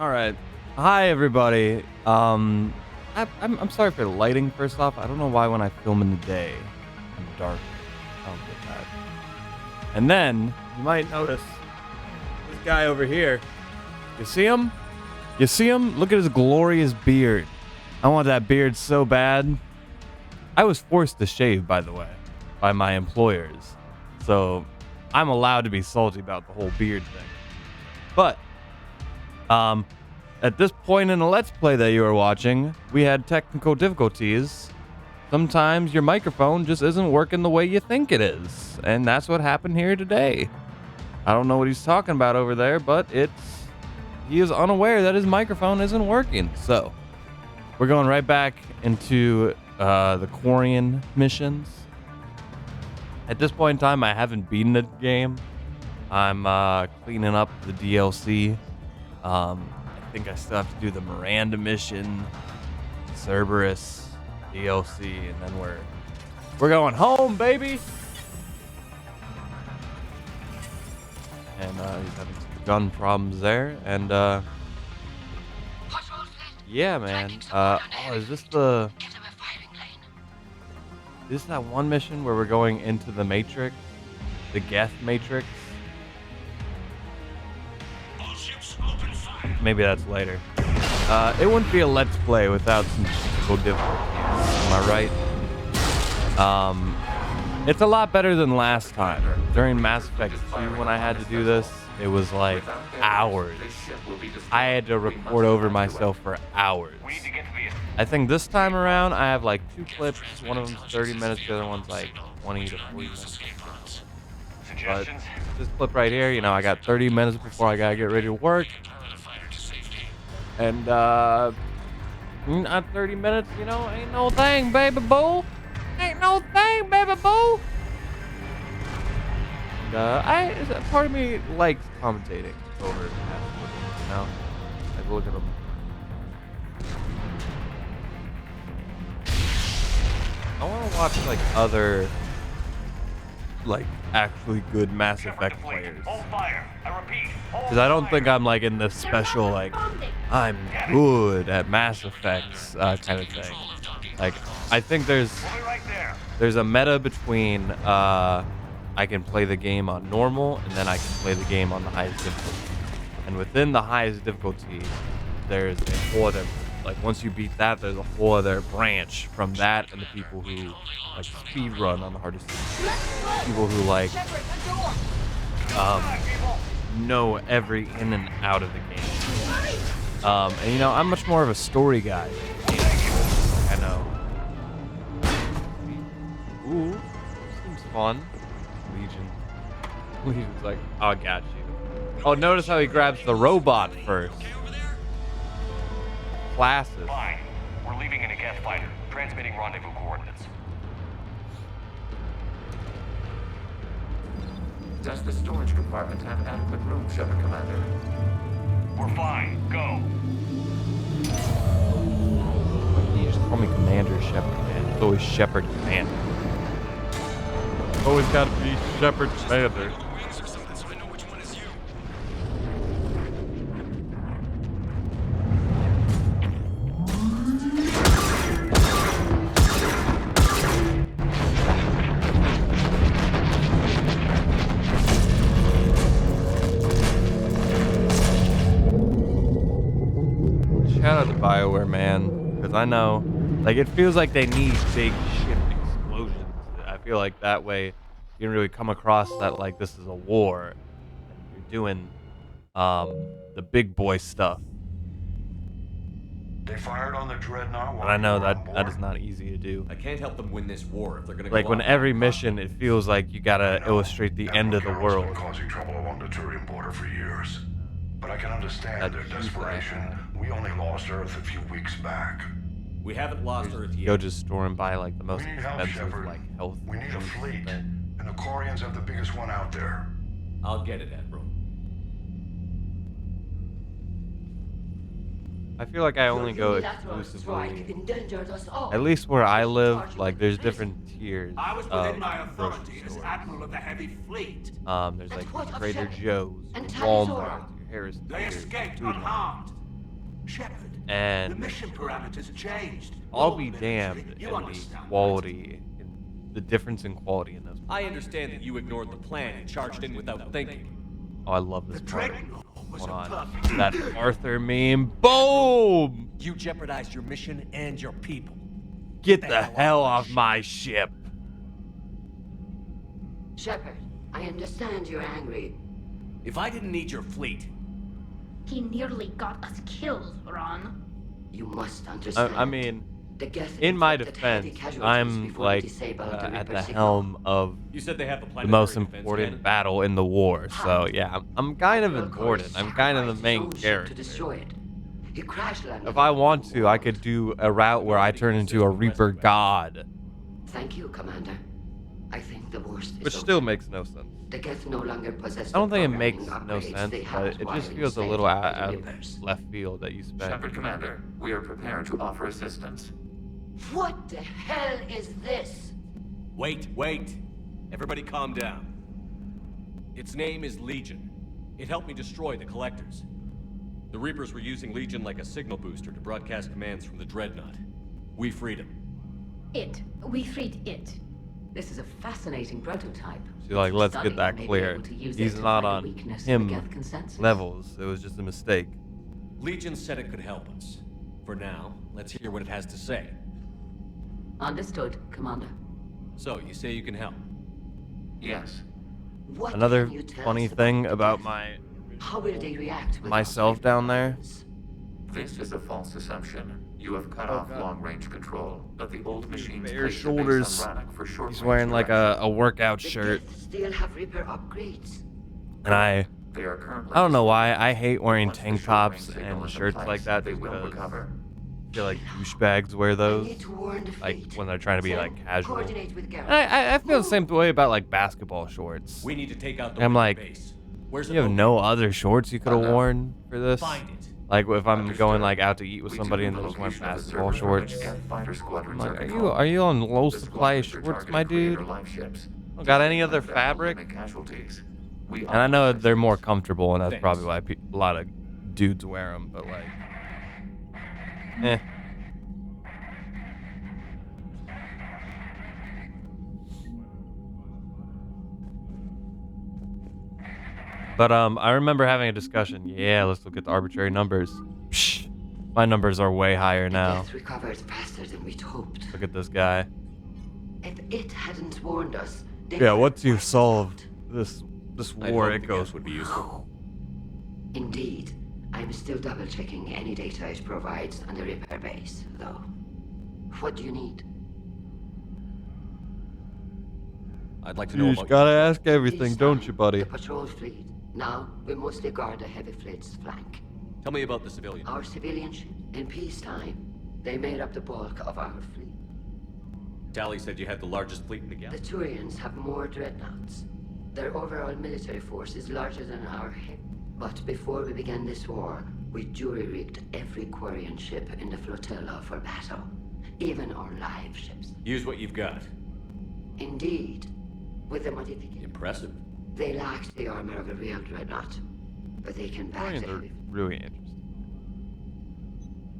All right. Hi, everybody. I'm sorry for the lighting. First off, I don't know why when I film in the day, I'm dark. I don't get that. And then you might notice this guy over here. You see him? You see him? Look at his glorious beard. I want that beard so bad. I was forced to shave, by the way, by my employers. So I'm allowed to be salty about the whole beard thing. But at this point in the Let's Play that you are watching, we had technical difficulties. Sometimes your microphone just isn't working the way you think it is. And that's what happened here today. I don't know what he's talking about over there, but he is unaware that his microphone isn't working. So we're going right back into the Quarian missions. At this point in time, I haven't beaten the game. I'm cleaning up the DLC. I think I still have to do the Miranda mission, Cerberus, DLC, and then we're going home, baby. And he's having some gun problems there, and yeah, man. Is this that one mission where we're going into the Matrix, the Geth Matrix? Maybe that's later. It wouldn't be a Let's Play without some technical difficulties. Am I right? It's a lot better than last time. During Mass Effect 2, when I had to do this, it was like hours. I had to record over myself for hours. I think this time around, I have like 2 clips. One of them's 30 minutes, the other one's like 20 to 40 minutes. But this clip right here, I got 30 minutes before I gotta get ready to work. And, not 30 minutes, ain't no thing, baby boo. Ain't no thing, baby boo. And, part of me likes commentating over like, look at them. I want to watch, like, other, like, actually good Mass Effect players. Because I don't think I'm, like, in this special, like, I'm good at Mass Effects kind of thing. Like, I think there's a meta between I can play the game on normal and then I can play the game on the highest difficulty. And within the highest difficulty, there's a whole other, like, once you beat that, there's a whole other branch from that, and the people who like speed run on the hardest difficulty. People who like know every in and out of the game. And I'm much more of a story guy. I know. Ooh, seems fun. Legion's like, oh, I got you. Oh, notice how he grabs the robot first. Classes. Fine. We're leaving in a Geth fighter. Transmitting rendezvous coordinates. Does the storage compartment have adequate room, Shepard Commander? We're fine. Go. You just call me Commander Shepard, man. It's always Shepard Commander. Always gotta be Shepard Commander. Shout out to BioWare, man, because I know, like, it feels like they need big ship explosions. I feel like that way you can really come across that, like, this is a war, and you're doing the big boy stuff. They fired on the dreadnought. And I know that is not easy to do. I can't help them win this war if they're gonna Like, go when on. every mission, it feels like you gotta illustrate the end of the world. Been causing trouble along the Turian border for years, but I can understand their desperation. We only lost Earth a few weeks back. We haven't lost Earth yet. Go just storing by, like, the most We need help, expensive, Shepard. like, health We need a things fleet, there. and the Quarians have the biggest one out there. I'll get it, Admiral. I feel like I only go exclusively, at least where I live, like, there's different tiers I was of within my grocery authority as stores. Admiral of the Heavy Fleet. There's like Trader Joe's, Walmart, your Harris They Teeter, escaped Food Lion. unharmed. The And mission parameters have changed. I'll All be military, damned you in the understand that. quality, the difference in quality in this. I understand that you ignored the plan and charged in without thinking. Oh, I love this The part. Dreadnought was Hold a on. perfect That Arthur meme. Boom! You jeopardized your mission and your people. Get the hell off my ship. Shepard, I understand you're angry. If I didn't need your fleet, He nearly got us killed, Ron. You must understand. I mean, the Geth in my inflicted heavy defense, casualties I'm before like they disabled the at Reaper the signal. helm of you said they have the the planetary most defense important cannon. battle in the war. So yeah, I'm kind of Admiral important. Corey I'm kind of the sacrificed main his own ship character. To destroy it. He crash landed If I on want the to, I could do a route where I turn into a Reaper god, Thank you, Commander. I think the worst is which over. still makes no sense. The Geth no longer possess I don't the think it programming makes no upgrades sense, they but had it while just feels a enslaved little by the out of Reapers. left field that you spent. Shepard Commander, we are prepared to offer assistance. What the hell is this? Wait. Everybody calm down. Its name is Legion. It helped me destroy the Collectors. The Reapers were using Legion like a signal booster to broadcast commands from the Dreadnought. We freed him. We freed it. This is a fascinating prototype. So like, let's Study get that may be clear. able to use He's it to not find a on weakness in the him Geth consensus. levels. It was just a mistake. Legion said it could help us. For now, let's hear what it has to say. Understood, Commander. So, you say you can help? Yes. What Another can you tell funny us thing the about Geth? my How will they react with myself down there. This is a false assumption. You have cut off long-range control, but the old machines bare placed a base shoulders. on Rannoch for short-range He's wearing like direction. a workout The shirt, Geth still have Reaper upgrades. and I They are currently don't know why I hate wearing Once the tank short-range tops signal and is in shirts place, like that they just will because recover. I feel like douchebags wear I those, need to warn the like fleet. when they're trying to be Sam, like casual. Coordinate with Garrett. And I feel the same way about like basketball shorts. We need to take out the I'm Reaper like, base. Where's You it have located? no other shorts you could have no. worn for this? Find it. Like if I'm Understood. going like out to eat with We somebody do and have they're the just wearing location of the basketball server from which shorts. Geth fighter I'm squadrons like, are are controlled. you on low The supply squadrons are shorts, my targeted dude? Creator life ships. Don't got any To other prevent them from fabric? limit casualties. We And I know authorize they're more this. comfortable, and that's Thanks. probably why a lot of dudes wear them. But like, eh. But I remember having a discussion. Yeah, let's look at the arbitrary numbers. Psh, my numbers are way higher The now. Geth recovered faster than we'd hoped. Look at this guy. If it hadn't warned us, they Yeah, would once have you've wiped us solved out. this I'd war, hope it the goes. Geth would be useful. Indeed. I'm still double-checking any data it provides on the repair base, though. What do you need? I'd like to know You about just gotta ask everything, Peacetime, don't you, buddy? The patrol fleet. Now, we mostly guard the heavy fleet's flank. Tell me about the civilian. Our civilian ship, in peacetime, they made up the bulk of our fleet. Tally said you had the largest fleet in the The galaxy. Turians have more dreadnoughts. Their overall military force is larger than our head. But before we began this war, we jury-rigged every Quarian ship in the flotilla for battle. Even our live ships. Use what you've got. Indeed. With the modification, Impressive. they lacked the armor of a real dreadnought. But they can back Quarians the are heavy. really interesting.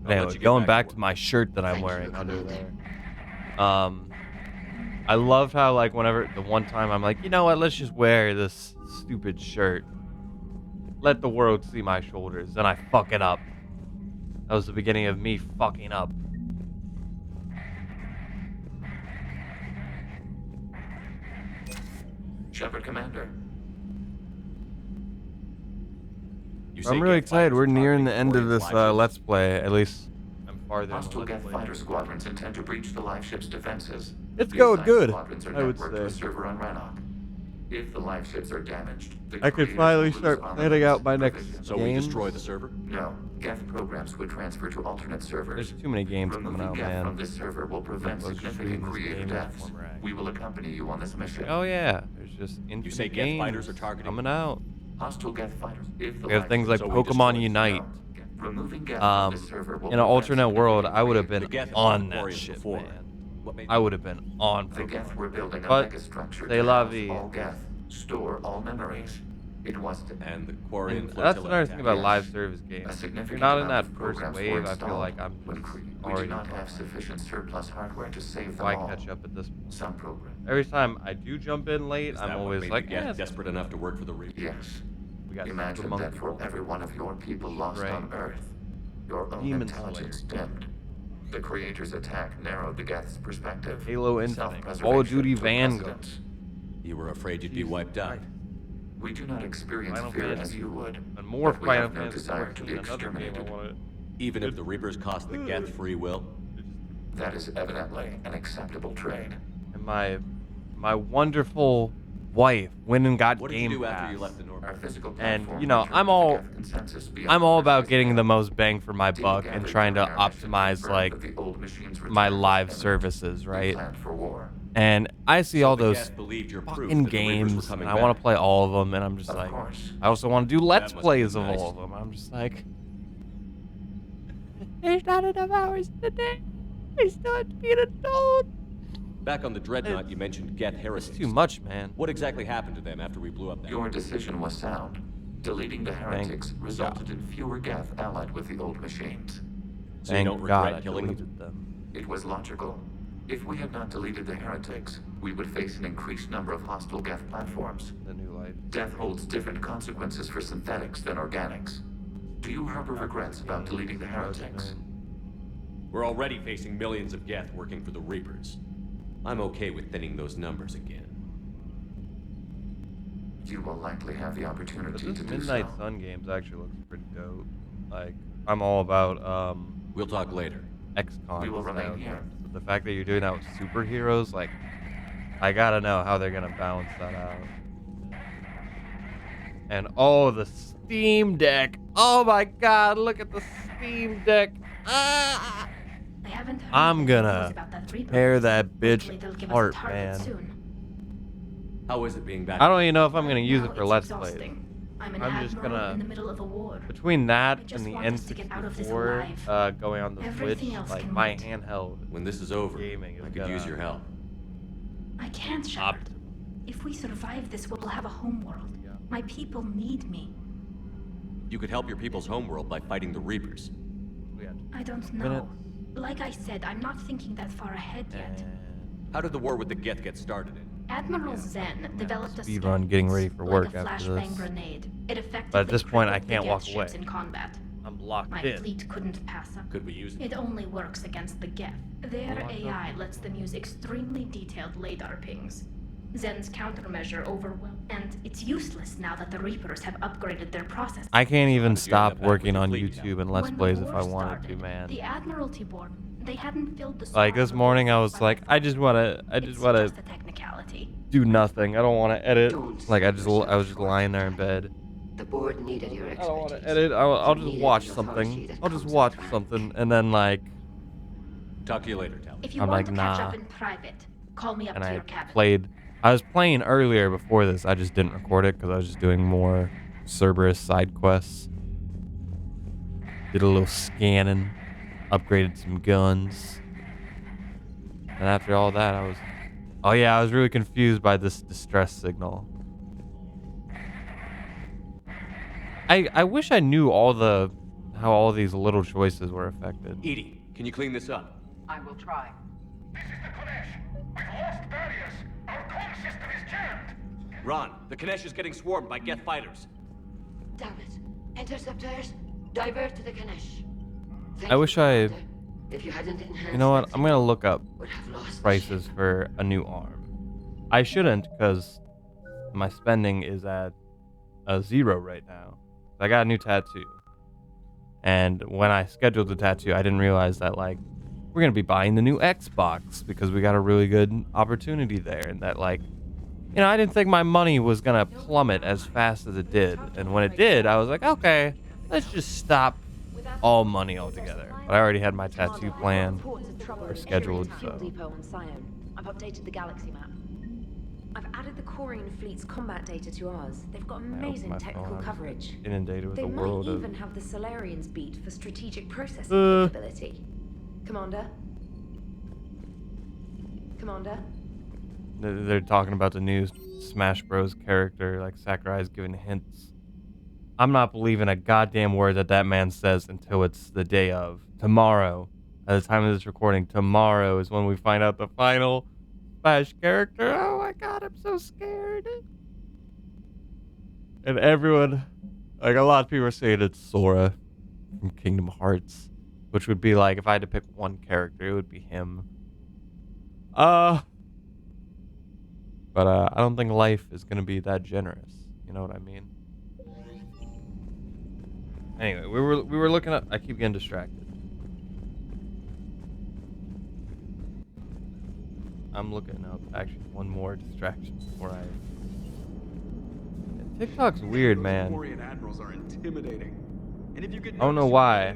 I'll let Anyway, you get going back back to to work. my shirt that I'm Thank you, wearing under Commander. there. I loved how like whenever the one time I'm like, you know what, let's just wear this stupid shirt. Let the world see my shoulders, and I fuck it up. That was the beginning of me fucking up. Shepard Commander. You say I'm really Geth excited. fighters We're are nearing the targeting end of Quarians' this live ships. Let's Play. At least I'm farther in the Hostile Let's Geth Play. fighter squadrons intend to breach the live ship's defenses. It's The going assigned good, squadrons are I would networked to a say. server on Rannoch. If the live ships are damaged, the I could creators finally will lose start armaments, planning out my next provisions- So we games. destroy the server? No, Geth programs would transfer to alternate servers. There's too many games coming Removing out, Geth man. from this server will prevent Let's just significant stream this creator game deaths. before we're at it. We will accompany you on this mission. Oh yeah, there's just infinite say Geth games fighters are targeting- coming out. Hostile Geth fighters. If the We have live things like ships- So we Pokemon destroy- Unite. No. Removing Geth from this server will In an prevent alternate world, significant I would have creator been The Geth have on fought that Quarians shit, before. man. What made I would have been on The Geth Pokemon. were building a But megastructure c'est to la house vie. all Geth, store all memories. It was to And the Quarian And flotilla that's another thing attack. about Yes. live service A games. If you're significant not in amount that of first programs were wave, I feel installed. like I'm we already do not have behind. sufficient surplus hardware to save them Why all. catch up at this point? Some programs. Every time I do jump in late, Is I'm that what always made like, the Geth yeah, desperate enough to work for the Reapers? Yes. we got super Imagine monkey that for ball. every one of your people lost Right. on Earth, your own Demon intelligence Slayer. dimmed. The Creator's attack narrowed the Geth's perspective. Halo Infinite, Self-preservation Call of Duty took Vanguard. precedence. You were afraid you'd be Jesus wiped out. Christ. We do not experience Final fear Fantasy. as you would, And more but we Final have no Fantasy desire to be 14, another game I exterminated. want Even if the Reapers cost the Geth free will? That is evidently an acceptable trade. And my wonderful wife went and got What did Game you do Pass. after you left the North? Our physical And, platform you know, returned I'm to the all- Geth consensus beyond I'm all about the getting the most bang for my Data buck and gathered trying to during our mission optimize confirmed like that the old machine's my return was live imminent. services, We right? planned for war. And I see So all the those Geth believed your proof fucking that the Reapers were games, coming and I want back. to play all of them, and I'm just Of like, course. I also want to do Let's must be Plays of nice. all of them. I'm just like, there's not enough hours in the day. I still have to be an adult. Back on the Dreadnought, you mentioned Geth It's heretics. too much, man. What exactly happened to them after we blew up that? Your decision was sound. Deleting the heretics resulted in fewer Geth allied with the old machines. So you Thank don't God regret I killing them? deleted them. It was logical. If we had not deleted the heretics, we would face an increased number of hostile Geth platforms. The new life. Death holds different consequences for synthetics than organics. Do you harbor regrets about deleting the heretics? We're already facing millions of Geth working for the Reapers. I'm okay with thinning those numbers again. You will likely have the But opportunity this to do Midnight so. Sun games actually looks pretty dope. Like, I'm all about We'll talk later. XCOM. We will remain style here. games. But the fact that you're doing that with superheroes, like, I gotta know how they're gonna balance that out. And oh, the Steam Deck! Oh my God! Look at the Steam Deck! Ah! I haven't heard I'm any gonna news about that Reaper. tear that Hopefully bitch they'll give us a apart, target man. soon. How is it being back? I don't even know if I'm gonna use Now it for it's Let's Plays. exhausting. I'm an I'm just admiral gonna- in the middle of a war. Between I that just and the want us to get out of this N64 alive. going on the Everything Switch, else like can my wait. handheld When this is over, gaming is I could gonna use your help. I can't, Shepard. If we survive this, we'll have a homeworld. Yeah. My people need me. You could help your people's homeworld by fighting the Reapers. We got I don't Minute. know. Like I said, I'm not thinking that far ahead yet. and How did the war with the Geth get started? Admiral Zen developed a speed run getting ready for work like a after flashbang this. grenade. It effectively But at this point, I crippled the can't Geth walk ships away. in combat. I'm locked My in. fleet couldn't pass up. Could we use it? It only works against the Geth. Their AI lets them use extremely detailed radar pings. Zen's countermeasure overwhelmed, and it's useless now that the Reapers have upgraded their process. I can't even How did you end stop up back working with on the fleet now? YouTube and Let's When the Plays if war I wanted started, to, man. The Admiralty Board, they hadn't filled the Like slot this with morning, I the was by like, my I just wanna It's just a technicality. do nothing. I don't want to edit. Don't Like I sell was just yourself lying there in short. bed. The board needed your I expertise. don't want to edit. I'll You just needed watch the authority something. that I'll just comes watch with practice. something, and then like, Talk to you later, Tally. If you I'm want like, to catch nah. up in private, call me up and to I your cabin. played. I was playing earlier before this. I just didn't record it because I was just doing more Cerberus side quests. Did a little scanning, upgraded some guns, and after all that, I was. Oh yeah, I was really confused by this distress signal. I wish I knew how all these little choices were affected. Edie, can you clean this up? I will try. This is the Kodesh. We've lost barriers. Our call system is jammed. Ron, the Kanesh is getting swarmed by Geth fighters. Damn it. Interceptors, divert to the Ganesh. Thank I you, wish I- Commander. If you hadn't enhanced You know what? that I'm gonna look up would have lost the prices ship. for a new arm. I shouldn't because my spending is at a 0 right now. I got a new tattoo. And when I scheduled the tattoo, I didn't realize that like we're gonna be buying the new Xbox because we got a really good opportunity there, and that like, you know, I didn't think my money was gonna plummet as fast as it did. And when it did, I was like, okay, let's just stop all money altogether. But I already had my tattoo planned or scheduled, so. Depot on Scion. I've updated the galaxy map. I've added the Quarian fleet's combat data to ours. They've got I opened amazing my technical phone, I was coverage. inundated with They the might world of. even have the Solarians beat for strategic processing Uh. capability. Commander? Commander? They're talking about the new Smash Bros. Character, like Sakurai's giving hints. I'm not believing a goddamn word that man says until it's the day of. Tomorrow, at the time of this recording, tomorrow is when we find out the final Smash character. Oh my god, I'm so scared. And everyone, like a lot of people are saying it's Sora from Kingdom Hearts, which would be like, if I had to pick one character, it would be him. But I don't think life is gonna be that generous. You know what I mean? Anyway, we were looking at. I keep getting distracted. I'm looking up actually one more distraction before I. TikTok's weird, man. Quarian admirals are intimidating. And if you could I don't know why.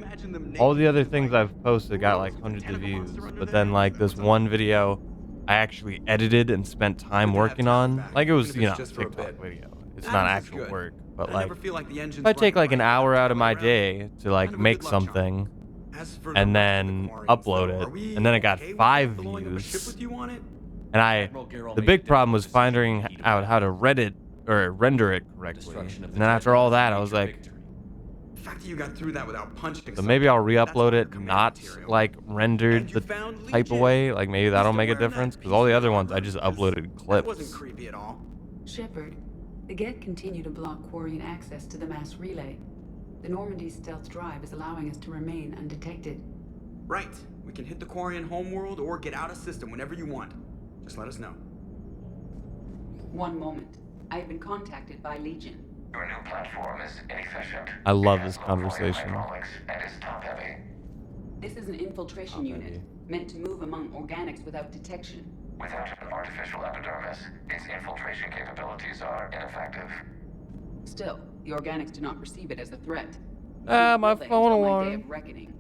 All the other things I've posted got like hundreds of views, but then like this one video I actually edited and spent time working on, like it was, you know, TikTok video. It's not actual work, but like if I take like an hour out of my day to like make something and then upload it, and then it got 5 views, and the big problem was finding out how to render it correctly. And then after all that, I was like, you got through that without punching so maybe I'll re-upload it not like rendered the type of way. Like maybe that'll make a difference, because all the other ones I just uploaded clips. That wasn't creepy at all. Shepard, the Geth continue to block Quarian access to the mass relay. The Normandy's stealth drive is allowing us to remain undetected. Right. We can hit the Quarian homeworld or get out of system whenever you want. Just let us know. One moment. I have been contacted by Legion. Your new platform is inefficient. I love this conversation. And is top-heavy. This is an infiltration unit, meant to move among organics without detection. Without an artificial epidermis, its infiltration capabilities are ineffective. Still, the organics do not perceive it as a threat. My phone alarm. Day of reckoning.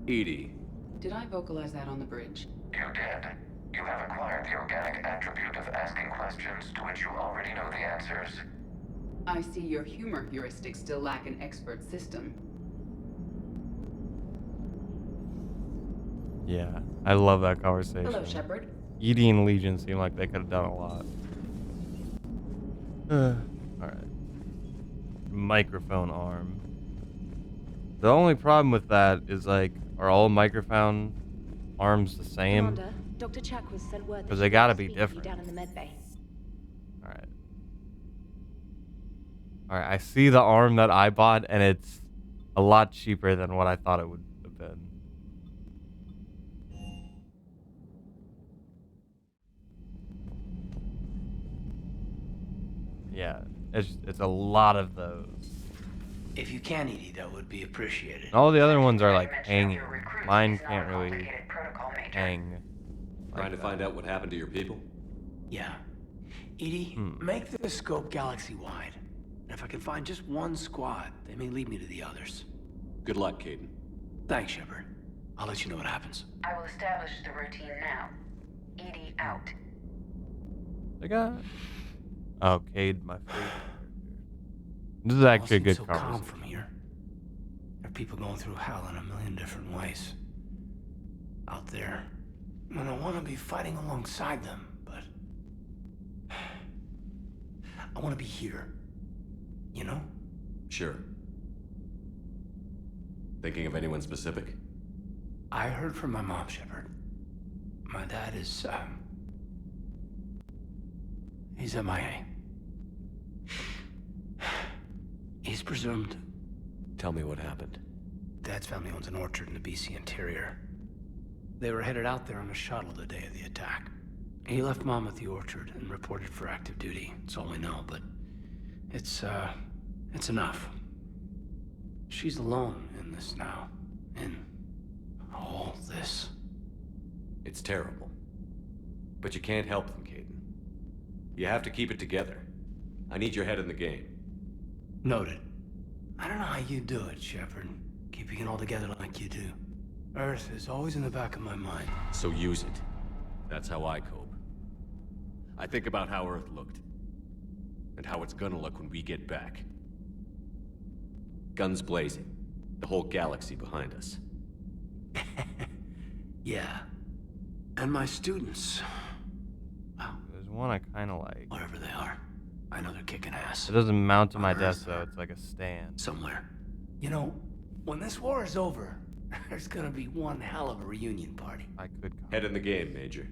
Edie. Did I vocalize that on the bridge? You did. You have acquired the organic attribute of asking questions to which you already know the answers. I see your humor heuristics still lack an expert system. Yeah, I love that conversation. Hello, Shepard. Edie and Legion seem like they could have done a lot. Alright. Microphone arm. The only problem with that is, like, are all microphone arms the same? Commander, Dr. Chuck was sent word that Because they gotta be different. down in the med bay. Alright. Alright, I see the arm that I bought, and it's a lot cheaper than what I thought it would have been. Yeah, it's a lot of those. If you can, Edie, that would be appreciated. And all the other ones are like hanging. Mine can't really hang. Trying to find out what happened to your people? Yeah. Edie, make the scope galaxy-wide. And if I can find just one squad, they may lead me to the others. Good luck, Caden. Thanks, Shepard. I'll let you know what happens. I will establish the routine now. Edie out. The guy. Oh, Cade, my favorite. This is actually a good so conversation. calm from here. There are people going through hell in a million different ways. Out there. And I want to be fighting alongside them, but I want to be here. You know? Sure. Thinking of anyone specific? I heard from my mom, Shepard. My dad is, he's MIA. He's presumed. Tell me what happened. Dad's family owns an orchard in the BC interior. They were headed out there on a shuttle the day of the attack. He left Mom at the orchard and reported for active duty. That's all we know, but it's enough. She's alone in this now. In all this. It's terrible. But you can't help them, Caden. You have to keep it together. I need your head in the game. Noted. I don't know how you do it, Shepard. Keeping it all together like you do. Earth is always in the back of my mind. So use it. That's how I cope. I think about how Earth looked. And how it's gonna look when we get back. Guns blazing. The whole galaxy behind us. Yeah. And my students. Well, There's one I kind of like. whatever they are. I know they're kicking ass. It doesn't mount to my On desk Earth though. or It's like a stand. somewhere. You know, when this war is over, there's gonna be one hell of a reunion party. I could come. Head in the game, Major.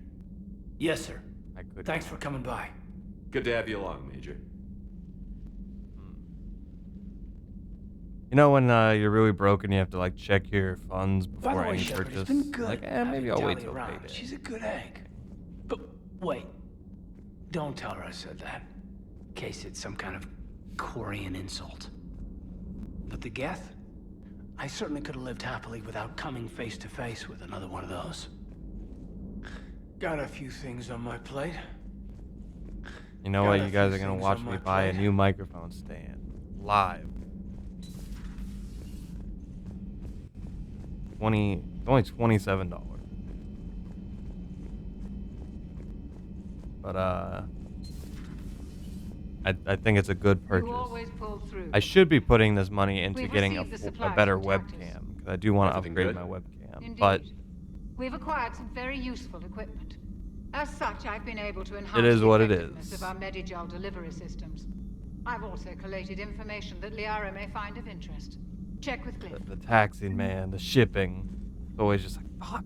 Yes, sir. I could. Thanks for coming by. Good to have you along, Major. You know when you're really broken, you have to like check your funds By before the way, any Shepard, purchase. it's been good. Like, maybe I'll wait having till Tally around. payday. She's a good egg. But wait, don't tell her I said that. In case it's some kind of Quarian insult. But the Geth? I certainly could have lived happily without coming face to face with another one of those. Got a few things on my plate. You know what? You guys are gonna watch me buy a new microphone stand live. It's only $27. But I think it's a good purchase. I should be putting this money into getting a better webcam because I do want to upgrade my webcam. Indeed. But we've acquired some very useful equipment. As such, I've been able to enhance it is the what it effectiveness is. of our Medigel delivery systems. I've also collated information that Liara may find of interest. Check with Cliff. The taxing, man, the shipping, it's always just like fuck.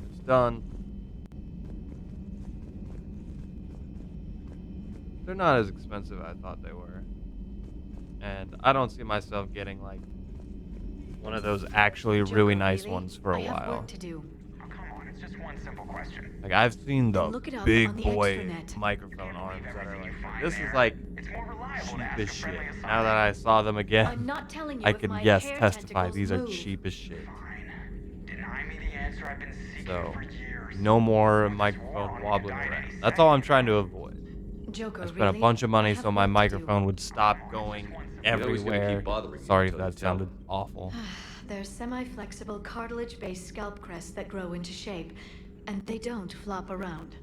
It's done. They're not as expensive as I thought they were. And I don't see myself getting like one of those actually really nice ones for a while. Work to do. Oh, come on, it's just one simple question. Like I've seen the Look it up big on the boy extranet. microphone arms that are like this is like It's more reliable cheap to ask as a shit. friendly Now that I saw them I'm again, not telling you I if can my yes hair testify tentacles these are move. cheap as shit. Fine. Deny me the answer I've been seeking So for years. no more microphone wobbling around. That's all I'm trying to avoid. Joker, I spent really? a bunch of money I have so my work to do. microphone would stop going always gonna keep everywhere. bothering me Sorry if until you that tell sounded them. awful. They're semi-flexible cartilage-based scalp crests that grow into shape, and they don't flop around.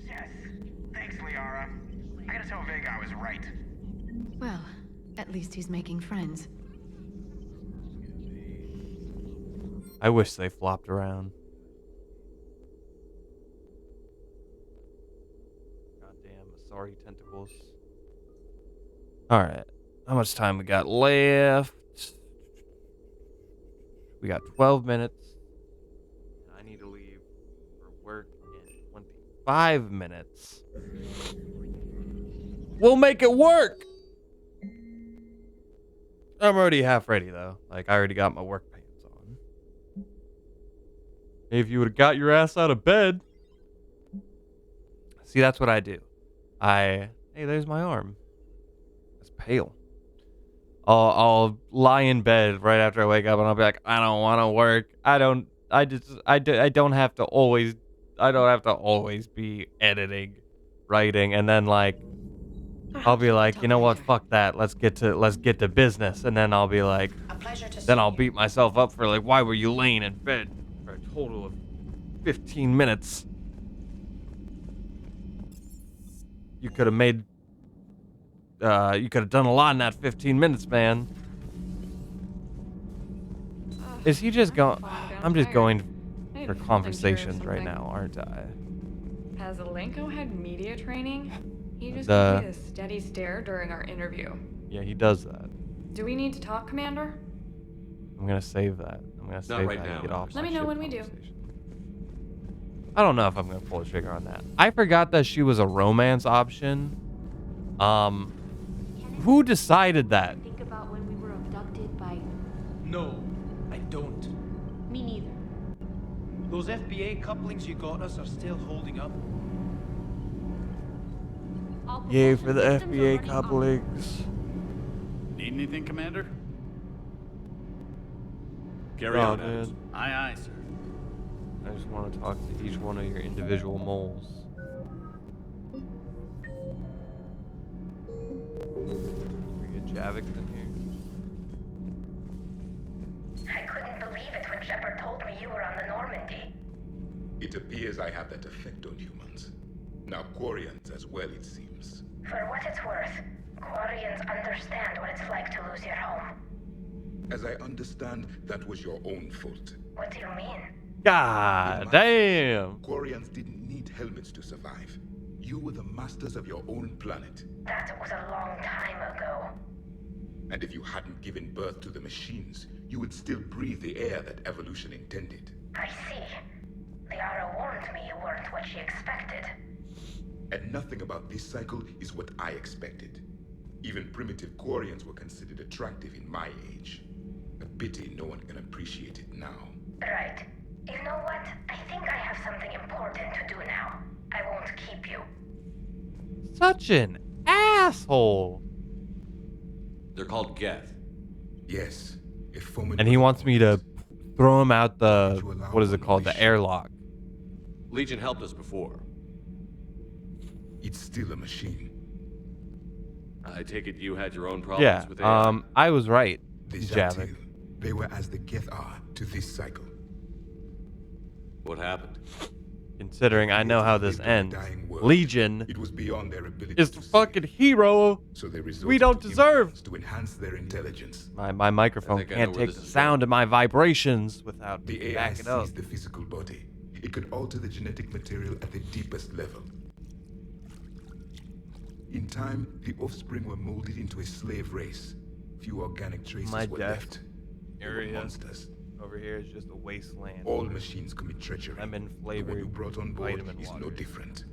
Yes. Thanks, Liara. I gotta tell Vega I was right. Well, at least he's making friends. I wish they flopped around. Goddamn, sorry tentacles. Alright. How much time we got left? We got 12 minutes. I need to leave for work in 25 minutes. We'll make it work! I'm already half ready though. Like I already got my work pants on. If you would have got your ass out of bed. See, that's what I do. Hey, there's my arm. It's pale. I'll lie in bed right after I wake up and I'll be like, I don't want to work. I don't have to always be editing, writing, and then like I'll be like, you know what, fuck that. Let's get to business. And then I'll be like, then I'll beat myself up for like, why were you laying in bed for a total of 15 minutes? You could have made you could have done a lot in that 15 minutes, man. Is he just going? I'm just going for conversations right now, aren't I? Has Alenko had media training? He just The- gave me a steady stare during our interview. Yeah, he does that. Do we need to talk, Commander? I'm gonna save that. I'm gonna save right that now. and get off. Let my me know ship when we do. conversation. I don't know if I'm gonna pull the trigger on that. I forgot that she was a romance option. Who decided that? Think about when we were abducted by... No, I don't. Me neither. Those FBA couplings you got us are still holding up. Yay for the FBA couplings. Need anything, Commander? Carry Oh, on, Adams. man. Aye, aye, sir. I just want to talk to each one of your individual moles. We get Javix in here. I couldn't believe it when Shepard told me you were on the Normandy. It appears I have that effect on humans. Now Quarians as well, it seems. For what it's worth, Quarians understand what it's like to lose your home. As I understand, that was your own fault. What do you mean? God damn. Quarians didn't need helmets to survive. You were the masters of your own planet. That was a long time ago. And if you hadn't given birth to the machines, you would still breathe the air that evolution intended. I see. Liara warned me you weren't what she expected. And nothing about this cycle is what I expected. Even primitive Quarians were considered attractive in my age. A pity no one can appreciate it now. Right. You know what? I think I have something important to do now. I won't keep you. Such an asshole. They're called Geth. Yes. And he wants me to throw him out the, what is it called? The airlock. Legion helped us before. It's still a machine. I take it you had your own problems with AI? Yeah, I was right, Déjà Javik. vu. They were as the Geth are to this cycle. What happened? Considering I know how this ends, Legion It was beyond their ability is the fucking hero so they we don't deserve. to enhance their intelligence. My microphone think I know can't where take this the is sound of my vibrations without The AI backing up. sees the physical body. It could alter the genetic material at the deepest level. In time, the offspring were molded into a slave race. Few organic traces My were death left. They were area monsters. over here is just a wasteland. All machines commit treachery. Lemon The one flavored you brought on board vitamin is water. no different.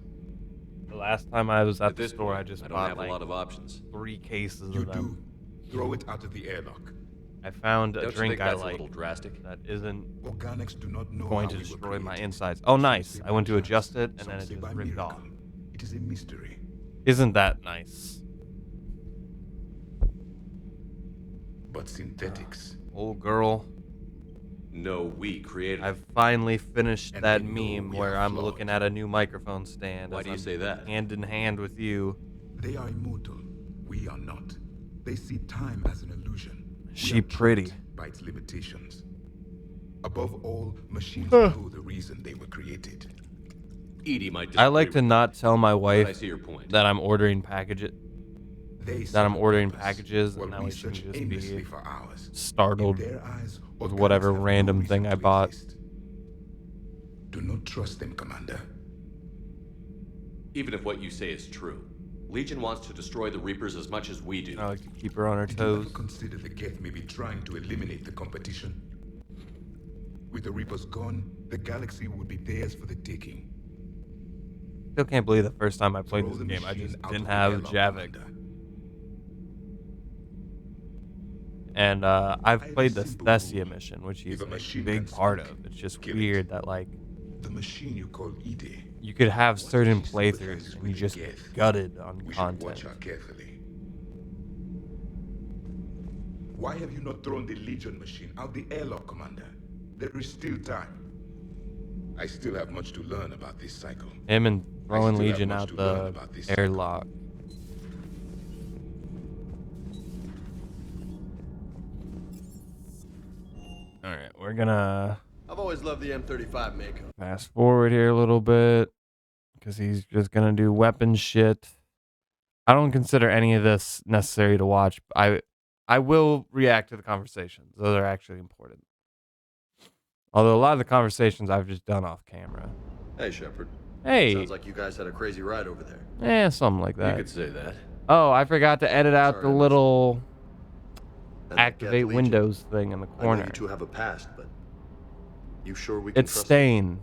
The last time I was at the this store, point, I just I don't bought have like a lot of options. 3 cases You of them. do. Throw it out of the airlock. I found a Don't you drink think I that's a like little drastic? that isn't Organics do not know going how to we were destroy my created. insides. Oh, nice. Some say I went by to chance, adjust it, and some then it say just by ripped miracle. off. It is a mystery. Isn't that nice? But synthetics. Old girl. No, we created I've finally finished And that they know meme we where are I'm flawed. looking at a new microphone stand. Why as do you I'm say that? Hand in hand with you. They are immortal. We are not. They see time as an illusion. We She are pretty. trapped by its limitations. Above all, machines know the reason they were created. Edie might I like disagree to with not tell my I wife see your point. that I'm ordering packages. They That I'm serve a ordering purpose, packages, while and that we way she can search just aimlessly be for ours. startled In their eyes, with organics whatever have no random reason thing I to bought. exist. Do not trust them, Commander. Even if what you say is true, Legion wants to destroy the Reapers as much as we do. I like to keep her on her Did you ever toes. consider the Geth may be trying to eliminate the competition? With the Reapers gone, the galaxy would be theirs for the taking. Still can't believe the first time I played Throw this the game, I machine just out didn't of the have airlock, Javik. Commander. And I I've have played a the simple Thessia rule. mission, which he's If a a machine big can part speak, of. It's just kill it. weird that like The machine you call Ide. you could have certain she playthroughs sympathizes and with you the just Geth. gutted on We should content. watch her carefully. Why have you not thrown the Legion machine out the airlock, Commander? There is still time. I still have much to learn about this cycle. Him and throwing still have Legion much out to learn the about this cycle. airlock. Alright, we're gonna I've always loved the M35 makeup. fast forward here a little bit because he's just gonna do weapon shit. I don't consider any of this necessary to watch. I will react to the conversations. Those are actually important. Although a lot of the conversations I've just done off camera. Hey, Shepard. Hey. Sounds like you guys had a crazy ride over there. Something like that. You could say that. Oh, I forgot to edit out Sorry, the I missed little And activate Legion. windows thing in the I know corner. you two have a past, but you sure we can It's trust Stain.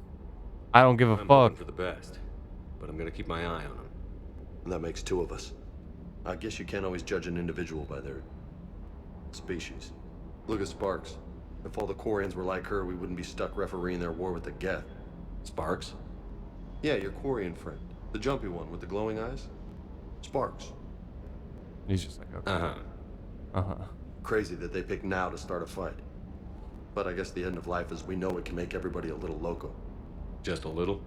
I don't give a I'm hoping fuck. for the best, but I'm gonna keep my eye on him. And that makes 2 of us. I guess you can't always judge an individual by their species. Look at Sparks. If all the Quarians were like her, we wouldn't be stuck refereeing their war with the Geth. Sparks? Yeah, your Quarian friend. The jumpy one with the glowing eyes. Sparks. He's just like, okay. Uh-huh. Uh-huh. Crazy that they picked now to start a fight. But I guess the end of life as we know it can make everybody a little loco. Just a little?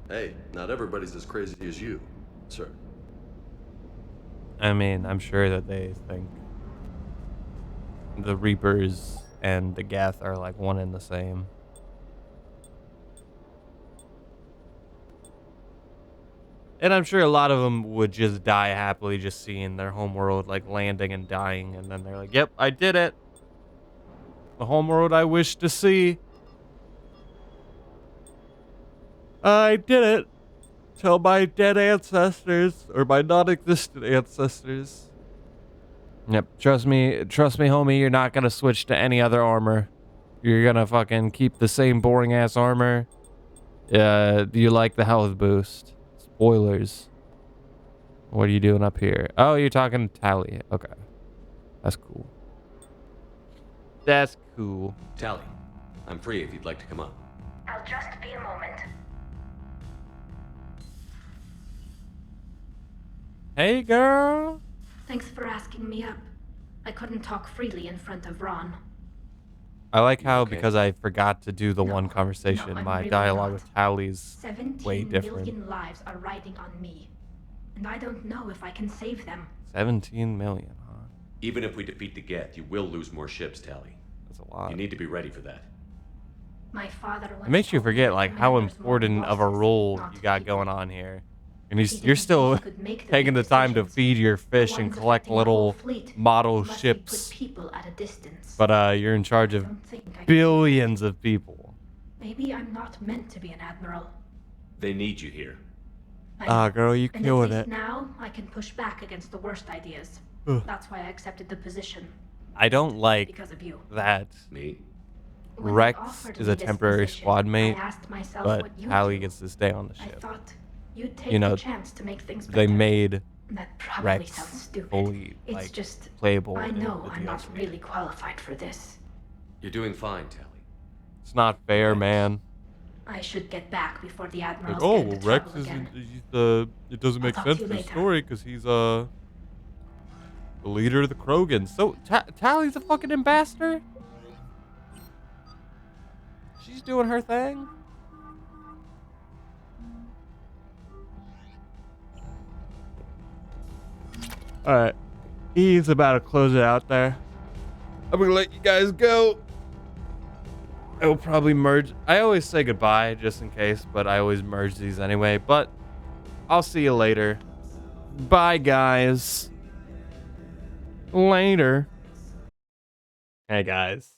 Hey, not everybody's as crazy as you, sir. I mean, I'm sure that they think the Reapers and the Geth are like one and the same. And I'm sure a lot of them would just die happily just seeing their homeworld like landing and dying, and then they're like, "Yep, I did it. The homeworld I wish to see. I did it. Tell my dead ancestors or my non-existent ancestors." Yep, trust me, homie. You're not gonna switch to any other armor. You're gonna fucking keep the same boring ass armor. Do you like the health boost? Spoilers. What are you doing up here? Oh, you're talking to Tally. Okay. That's cool. That's cool. Tally, I'm free if you'd like to come up. I'll just be a moment. Hey, girl. Thanks for asking me up. I couldn't talk freely in front of Ron. I like how because I forgot to do the one conversation, my really dialogue not. with Tally's 17 way different. million lives are riding on me. And I don't know if I can save them. 17 million, huh? Even if we defeat the Geth, you will lose more ships, Tally. That's a lot. You need to be ready for that. My father It makes you forget like how important of a role you got going on here. And you're still taking the time to feed your fish and collect little model ships. But you're in charge of billions of people. Maybe I'm not meant to be an admiral. They need you here. Ah, girl, you And killing at least it. now I can push back against the worst ideas. Ugh. That's why I accepted the position. I don't like Because of you. that Me? When they Rex offered is me a this temporary position, squad mate, I asked myself but what you'd Tally do. gets to stay on the I ship. thought you'd take You know, the chance to make things they better. made That probably Rex sounds stupid. fully It's like just playable. I in know the I'm not DLC. really qualified for this. You're doing fine, Tally. It's not fair, man. I should get back before the Like, admirals oh, get into well, Rex trouble isn't. again. He's the. It doesn't make talk sense to in you the later. story because he's the leader of the Krogans. So Tally's a fucking ambassador. She's doing her thing. All right, he's about to close it out there. I'm gonna let you guys go. I will probably merge. I always say goodbye just in case, but I always merge these anyway. But I'll see you later. Bye, guys. Later. Hey, guys.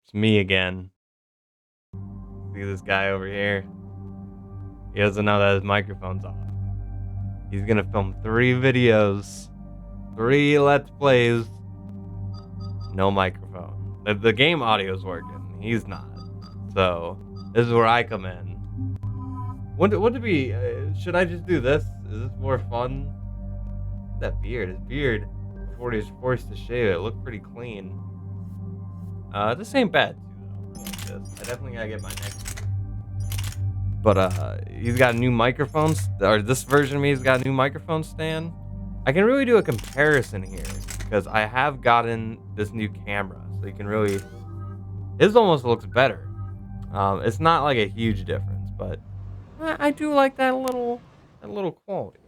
It's me again. See this guy over here? He doesn't know that his microphone's off. He's gonna film 3 videos. 3 Let's Plays. No microphone. The game audio's working. He's not. So, this is where I come in. Would it be... should I just do this? Is this more fun? That beard. His beard, before he was forced to shave it, looked pretty clean. This ain't bad, too, though. Like this. I definitely gotta get my next... But, he's got new microphones. Or this version of me has got a new microphone stand. I can really do a comparison here, because I have gotten this new camera. So you can really... His almost looks better. It's not like a huge difference, but I do like that little quality.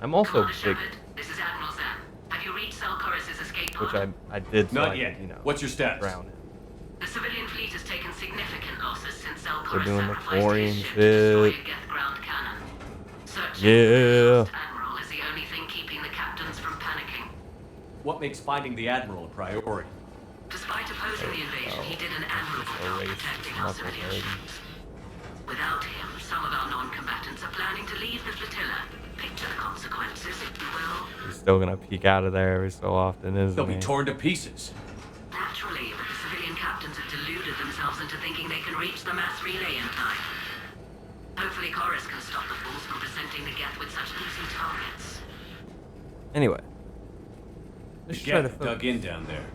I'm also big, This is Admiral Sam. Have you reached Selchorus's escape pod? which I did. So Not I yet. could, you know, What's your status? drown it. The civilian fleet has taken significant losses since We're Selchorus doing the sacrificed Quarian his ship to destroy shit. a Geth ground cannon. Searching Yeah. for the lost Admiral is the only thing keeping the captains from panicking. What makes finding the Admiral a priority? Despite opposing the invasion, he did an admirable job protecting our civilian ships. Without him, some of our non-combatants are planning to leave the flotilla. Picture the consequences, if you will. He's still gonna peek out of there every so often, isn't They'll he? be torn to pieces. Naturally, but the civilian captains have deluded themselves into thinking they can reach the mass relay in time. Hopefully Chorus can stop the fools from presenting the Geth with such easy targets. Anyway, The let's try to Geth dug in down there.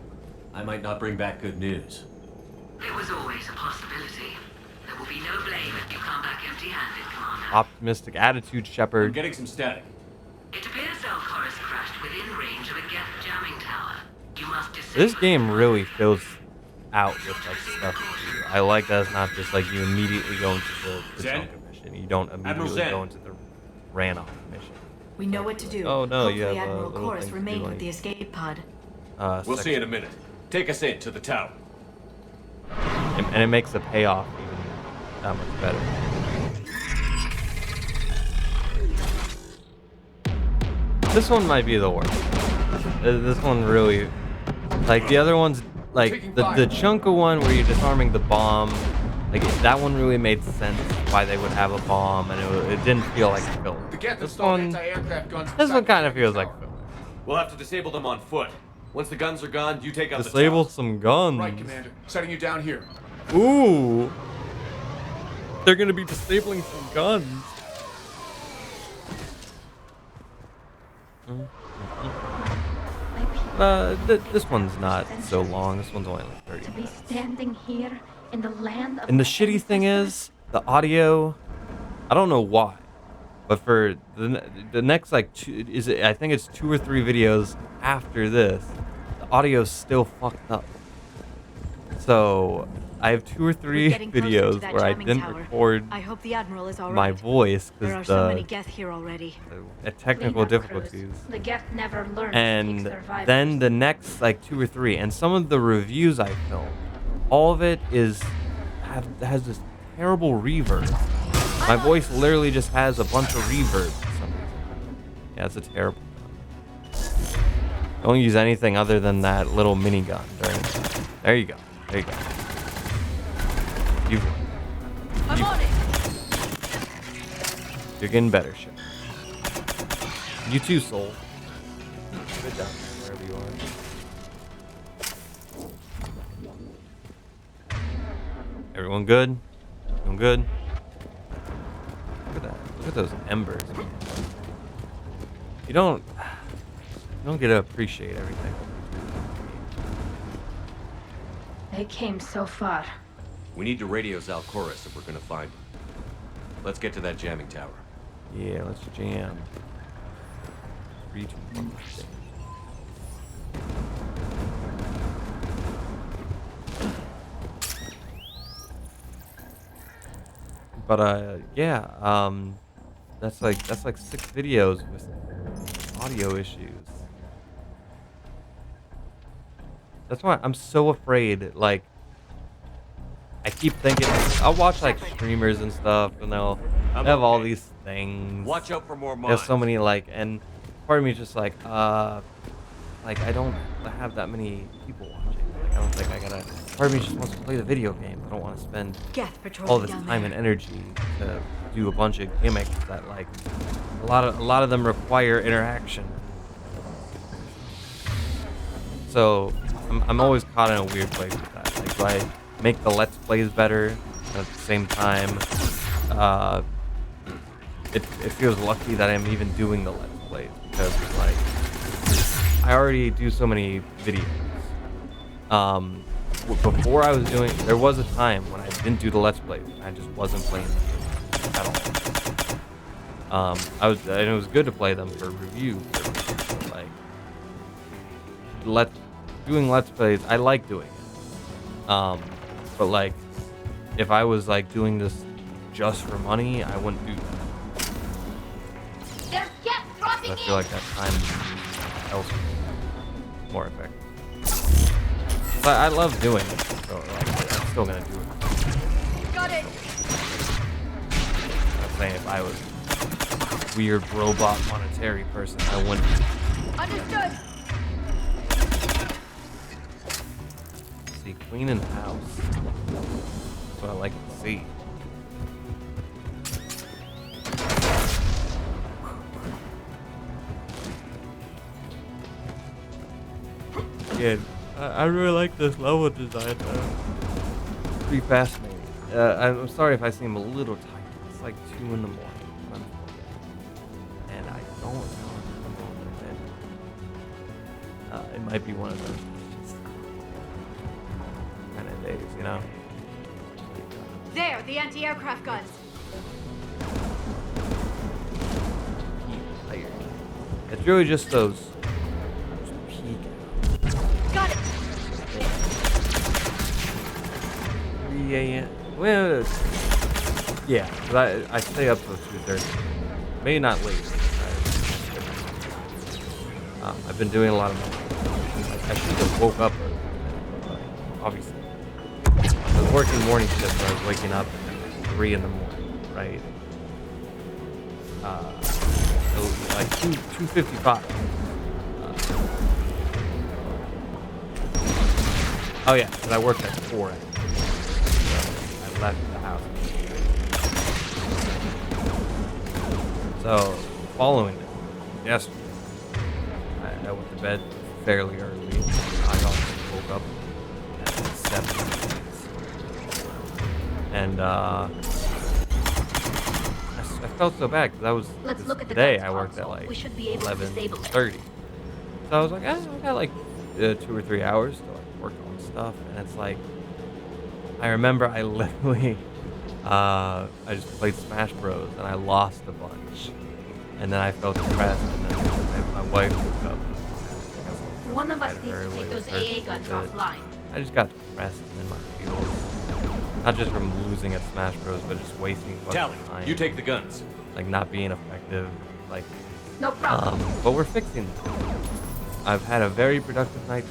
I might not bring back good news. It was always a possibility. There will be no blame if you come back empty-handed, Commander. optimistic attitude, I'm Shepard. getting some static. It appears Selchorus crashed within range of a Geth jamming tower. You must This game really fills out with like stuff to do. I like that it's not just like you immediately go into the Zen? Tonka mission. You don't immediately Zen. go into the Ranoff mission. We know what to do. Oh, no, you Hopefully have a Admiral little Chorus thing to remained do, with like- the escape pod. We'll see in a minute. Take us in to the tower. And it makes the payoff even that much better. This one might be the worst. This one really, like the other ones, like the Chunka one where you're disarming the bomb, like that one really made sense why they would have a bomb, and it didn't feel like a film. This one kind of feels like a film. We'll have to disable them on foot. Once the guns are gone, you take out Disable some guns. Right, Commander. Setting you down here. Ooh. They're gonna be disabling some guns. This one's not so long. This one's only like 30 To be minutes. standing here in the land of And the shitty thing is, the audio, I don't know why, but for the next like I think it's 2 or 3 videos after this, the audio's still fucked up. So I have 2 or 3 videos where I didn't record I hope the Admiral is all my right. voice There are because so many Geth here already. technical difficulties. The Geth never learned And to take survivors. then the next like 2 or 3, and some of the reviews I filmed, all of it has this terrible reverb. My voice literally just has a bunch of reverb for some reason. Yeah, it's a terrible gun. Don't use anything other than that little minigun during. There you go. There you go. I'm on it. You're getting better, shit. You too, Soul. Good job, wherever you are. Everyone good? Everyone good? Look at that. Look at those embers. You don't get to appreciate everything. They came so far. We need to radio Zalcoris if we're gonna find him. Let's get to that jamming tower. Yeah, let's jam. 3, 2, 1, But yeah, that's like 6 videos with audio issues. That's why I'm so afraid. Like, I keep thinking I'll watch like streamers and stuff, and they'll have all these things. Watch out for more mines. There's so many and part of me is just like I don't have that many people watching. Like, I don't think I gotta. Part of me just wants to play the video game. I don't want to spend all this time and energy to do a bunch of gimmicks that like a lot of them require interaction. So I'm always caught in a weird place with that. Like, do I make the Let's Plays better, and at the same time, it feels lucky that I'm even doing the Let's Plays, because it's like I already do so many videos. Before I was doing, there was a time when I didn't do the Let's Plays. I just wasn't playing them at all. And it was good to play them for review purposes, but like doing Let's Plays, I like doing it. But like, if I was like doing this just for money, I wouldn't do that. I feel like that time else is more effective. But I love doing it, so like, I'm still gonna do it. Got it. I'm saying if I was a weird robot monetary person, I wouldn't. Understood. See, queen in the house. That's what I like to see. Yeah, I really like this level design. Pretty fascinating. I'm sorry if I seem a little tired. It's like 2 in the morning. And I don't know if I'm going to bed. It might be one of those kind of days, you know? There, the anti-aircraft guns. Tired. It's really just those peak. Got it. 3 a.m. Well, yeah, because I stay up till 2:30. Maybe not late. I've been doing a lot of. Like, I should have woke up early, but obviously, I was working morning shift, so I was waking up at 3 in the morning, right? like 2:55. Oh yeah, because I worked at 4 a.m. I left the house. So, following it, yesterday, I went to bed fairly early. I also woke up at 7. And I felt so bad because I was today I worked at like 11:30. So I was like, I got like 2 or 3 hours to like work on stuff, and it's like I remember I literally I just played Smash Bros and I lost a bunch, and then I felt depressed, and then my wife woke up. One of us needs to take those AA guns offline. I just got depressed in my feels. Not just from losing at Smash Bros, but just wasting Tally, time. you take the guns. Like not being effective. Like no problem. But we're fixing that. I've had a very productive night.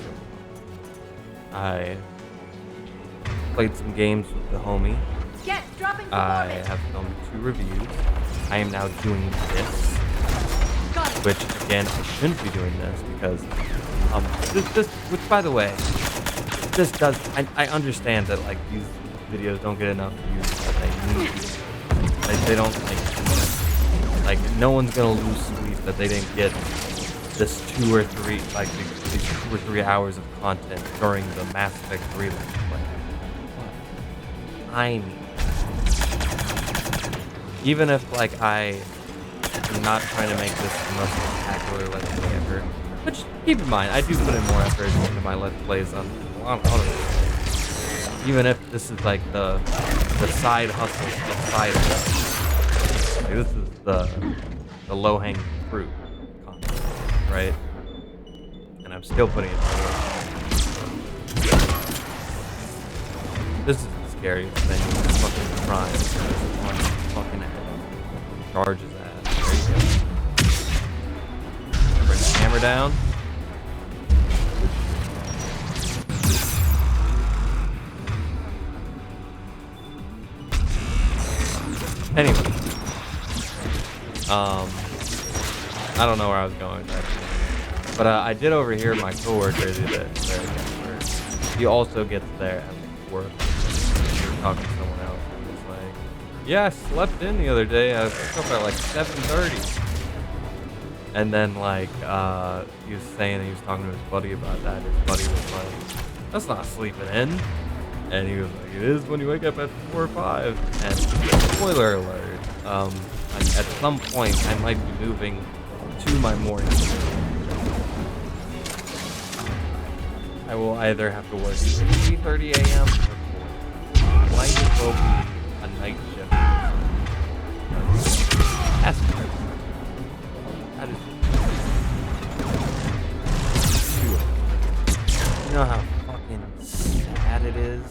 I played some games with the homie. Get dropping for I orbit. have filmed 2 reviews. I am now doing this. Which again, I shouldn't be doing this because which by the way, this does I understand that like these videos don't get enough views that they need to. Like they don't like no one's gonna lose sleep that they didn't get this 2 or 3 like these 2 or 3 hours of content during the Mass Effect 3 let's play. I need. Even if like I'm not trying to make this the most spectacular Let's Play ever, which keep in mind I do put in more effort into my Let's Plays on even if this is like the side hustle, the side hustle. Like, this is the low-hanging fruit content, right? And I'm still putting it through. This is the scariest thing. Fucking crime. Fucking charges ass. There you go. Bring the hammer down. Anyway, I don't know where I was going with that, but I did overhear my coworker do this. He also gets there at like work. He was talking to someone else, and he was like, "Yeah, I slept in the other day. I woke up at like 7:30." And then like he was saying he was talking to his buddy about that. His buddy was like, "That's not sleeping in." And he was like, "It is when you wake up at 4 or 5. And spoiler alert, at some point I might be moving to my morning. I will either have to work 3:30 a.m. or 4. Might as well be a night shift. That's crazy. That is. You know how fucking sad it is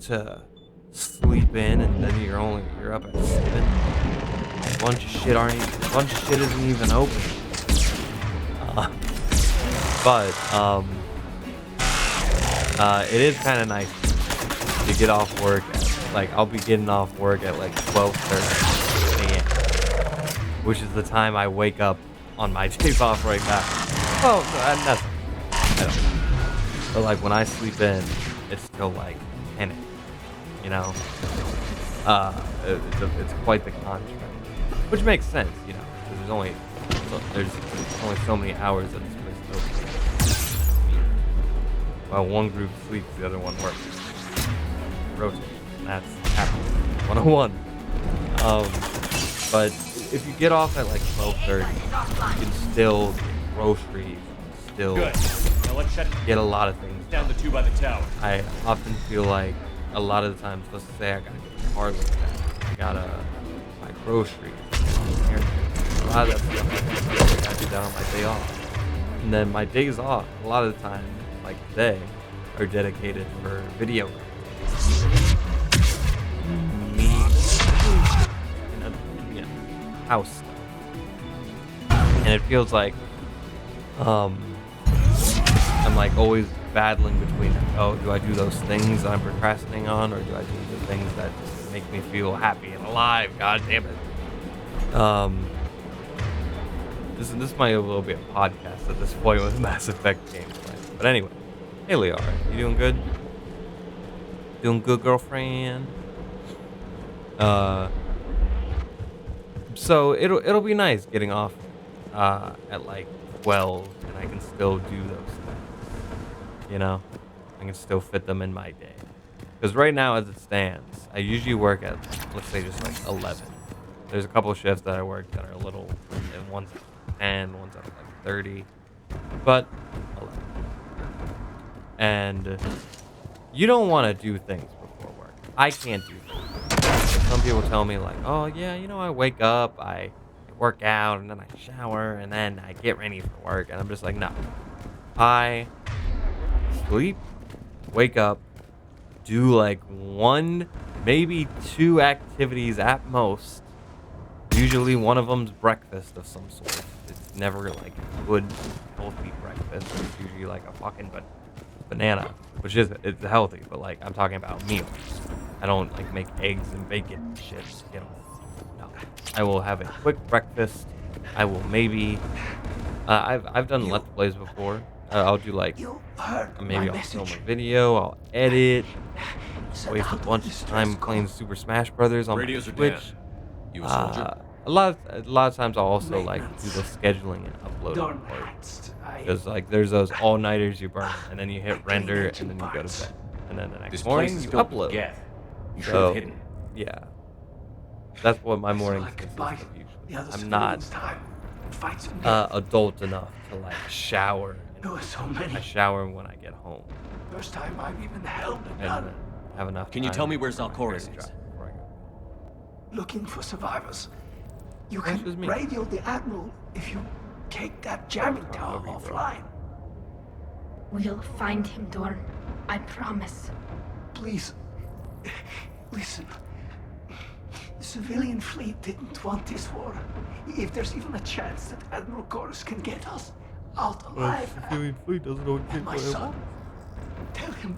to sleep in and then you're up at 7. A bunch of shit isn't even open. It is kind of nice to get off work. I'll be getting off work at like 12:30 a.m., which is the time I wake up on my days off right now. Well, that's I don't know. But like when I sleep in, it's still like 10 a.m. You know, it's quite the contrast, which makes sense, you know. There's only so many hours that this place is open. While one group sleeps, the other one works. Rotate. That's happening. 101. But if you get off at like 12:30, you can still get groceries, still get a lot of things down the 2 by the tower. I often feel like a lot of the times, let's say I gotta get the car looked at, I gotta buy groceries, a lot of that stuff I gotta do that on my day off. And then my days off, a lot of the time, like today, are dedicated for video me, house stuff. And it feels like I'm like always battling between, do I do those things that I'm procrastinating on, or do I do the things that make me feel happy and alive? God damn it. This might as well be a podcast at this point with Mass Effect gameplay. But anyway, hey Liara, you doing good? Doing good, girlfriend? So it'll be nice getting off at like 12, and I can still do those things. You know, I can still fit them in my day. Because right now, as it stands, I usually work at, let's say, just like 11. There's a couple of shifts that I work that are a little, and one's at 10, one's at like 30, but 11. And you don't want to do things before work. I can't do things. Some people tell me like, oh yeah, you know, I wake up, I work out, and then I shower, and then I get ready for work. And I'm just like, no. I sleep, wake up, do like 1, maybe 2 activities at most. Usually one of them's breakfast of some sort. It's never like good, healthy breakfast. It's usually like a fucking banana, which is, it's healthy, but like I'm talking about meals. I don't like make eggs and bacon and shit, you know. No. I will have a quick breakfast. I will maybe I've done Let's Plays before. I'll do like maybe I'll film a video, I'll edit, waste a bunch of time playing Super Smash Brothers on my Twitch. You a soldier? A lot of times I'll also like do the scheduling and uploading part. Because like there's those all-nighters you burn, and then you hit render, and then you go to bed, and then the next morning you upload. You should have hidden. Yeah, that's what my mornings consist of usually. I'm not adult enough to like shower. I shower when I get home. First time I've even held a And gun. have enough. Can you tell me where Zalcoris is? Looking for survivors. You can radio the Admiral if you take that jamming tower offline. We'll find him, Dorn. I promise. Please, listen. The civilian fleet didn't want this war. If there's even a chance that Admiral Chorus can get us out alive. The civilian fleet doesn't know what My son, tell him.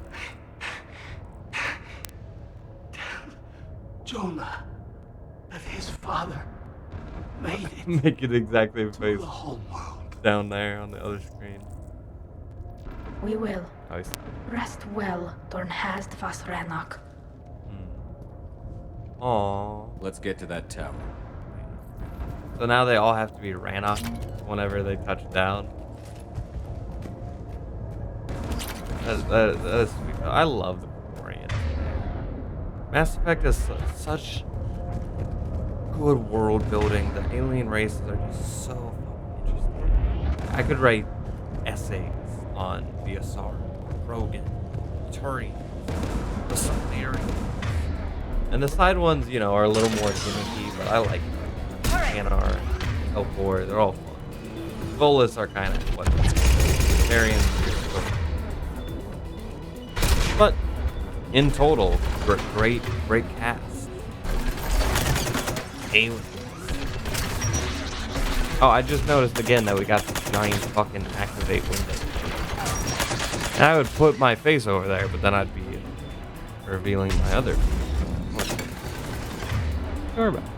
Tell Jonah that his father made it. Make it exact same face the whole world. down there on the other screen. We will. Nice. Rest well, Dorn Hast vas Rannoch. Aww. Let's get to that tower. So now they all have to be Rannoch whenever they touch down. That is sweet. I love the Quarians. Mass Effect is such good world building. The alien races are just so fucking interesting. I could write essays on the Asari, Rogan, Turians, the Solarians. And the side ones, you know, are a little more gimmicky, but I like them. Anar, L4, they're all fun. Volus are kind of what Quarians. But in total, great cast. Aliens. Oh, I just noticed again that we got this giant fucking activate window. And I would put my face over there, but then I'd be revealing my other face. Sure about it.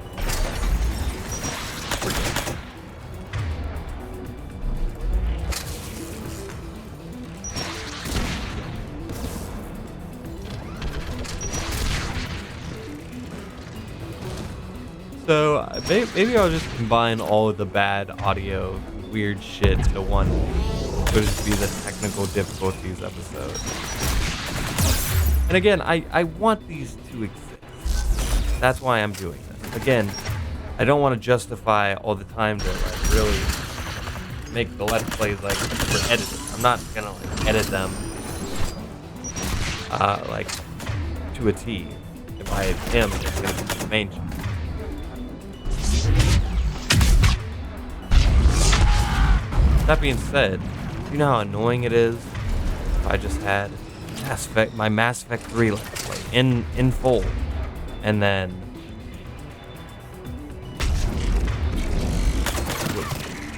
So maybe I'll just combine all of the bad audio, weird shit into one. It'll just be the technical difficulties episode. And again, I want these to exist. That's why I'm doing this. Again, I don't want to justify all the time to like really make the Let's Plays like for editing. I'm not gonna like edit them like to a T. If I am, it's gonna be the main channel. That being said, you know how annoying it is if I just had my Mass Effect 3 Let's Play in full, and then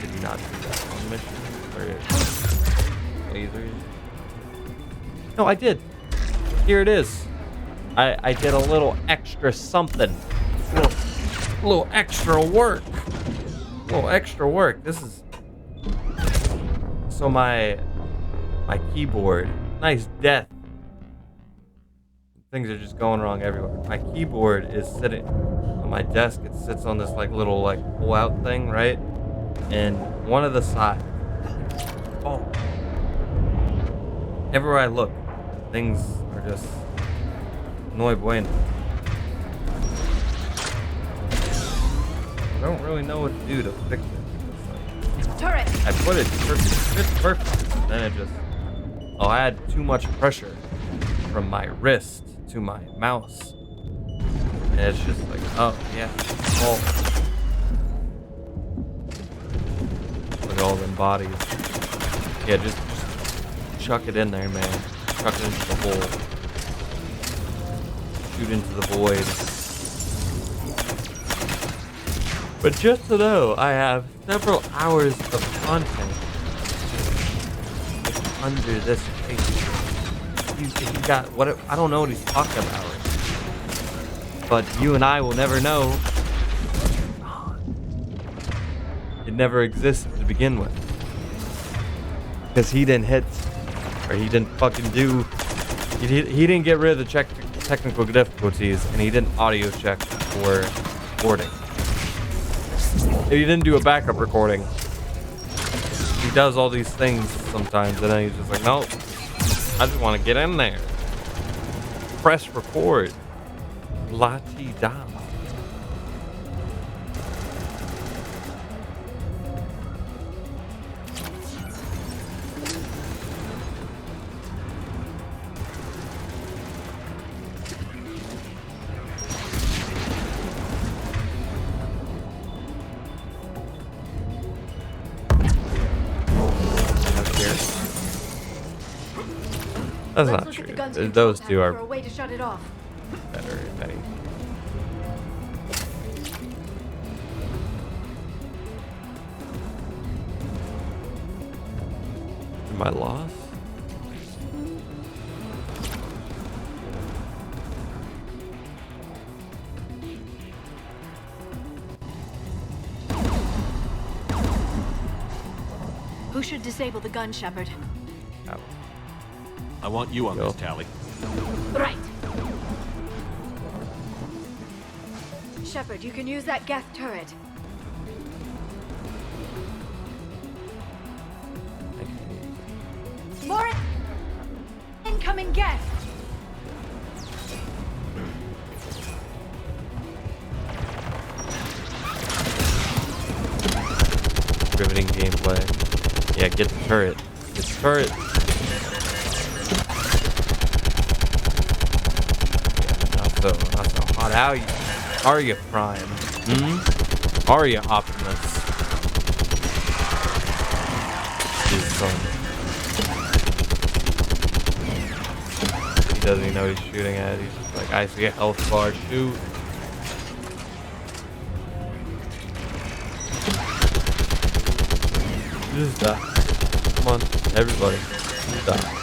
did you not do that on mission? Lasers? No, I did. Here it is. I did a little extra something. A little extra work. little extra work. This is so my keyboard. Nice death. Things are just going wrong everywhere. My keyboard is sitting on my desk. It sits on this like little like pull out thing, right? And one of the sides. Oh. Everywhere I look, things are just no bueno. I don't really know what to do to fix it. Turret. I put it perfect. And then it just, I had too much pressure from my wrist to my mouse. And it's just like, oh yeah. Oh. Look at all them bodies. Yeah, just chuck it in there, man. Chuck it into the hole. Shoot into the void. But just to know, I have several hours of content under this page. He got what? I don't know what he's talking about. But you and I will never know. It never existed to begin with. Because he didn't hit, or he didn't fucking do. He didn't get rid of the technical difficulties, and he didn't audio check for recording. He didn't do a backup recording. He does all these things sometimes, and then he's just like, nope, I just want to get in there. Press record. La-ti-da. That's not true. Those two are for a way to shut it off. better, if any. Am I lost? Who should disable the gun, Shepard? I want you on this, Tally. Right. Shepard, you can use that Geth turret. More incoming Geth. Riveting gameplay. Yeah, get the turret. Get the turret. Not so hot. How are you, Prime? Are you, Optimus? His son. He doesn't even know he's shooting at. He's just like, I see a health bar, shoot. Just die. Come on, everybody. Just die.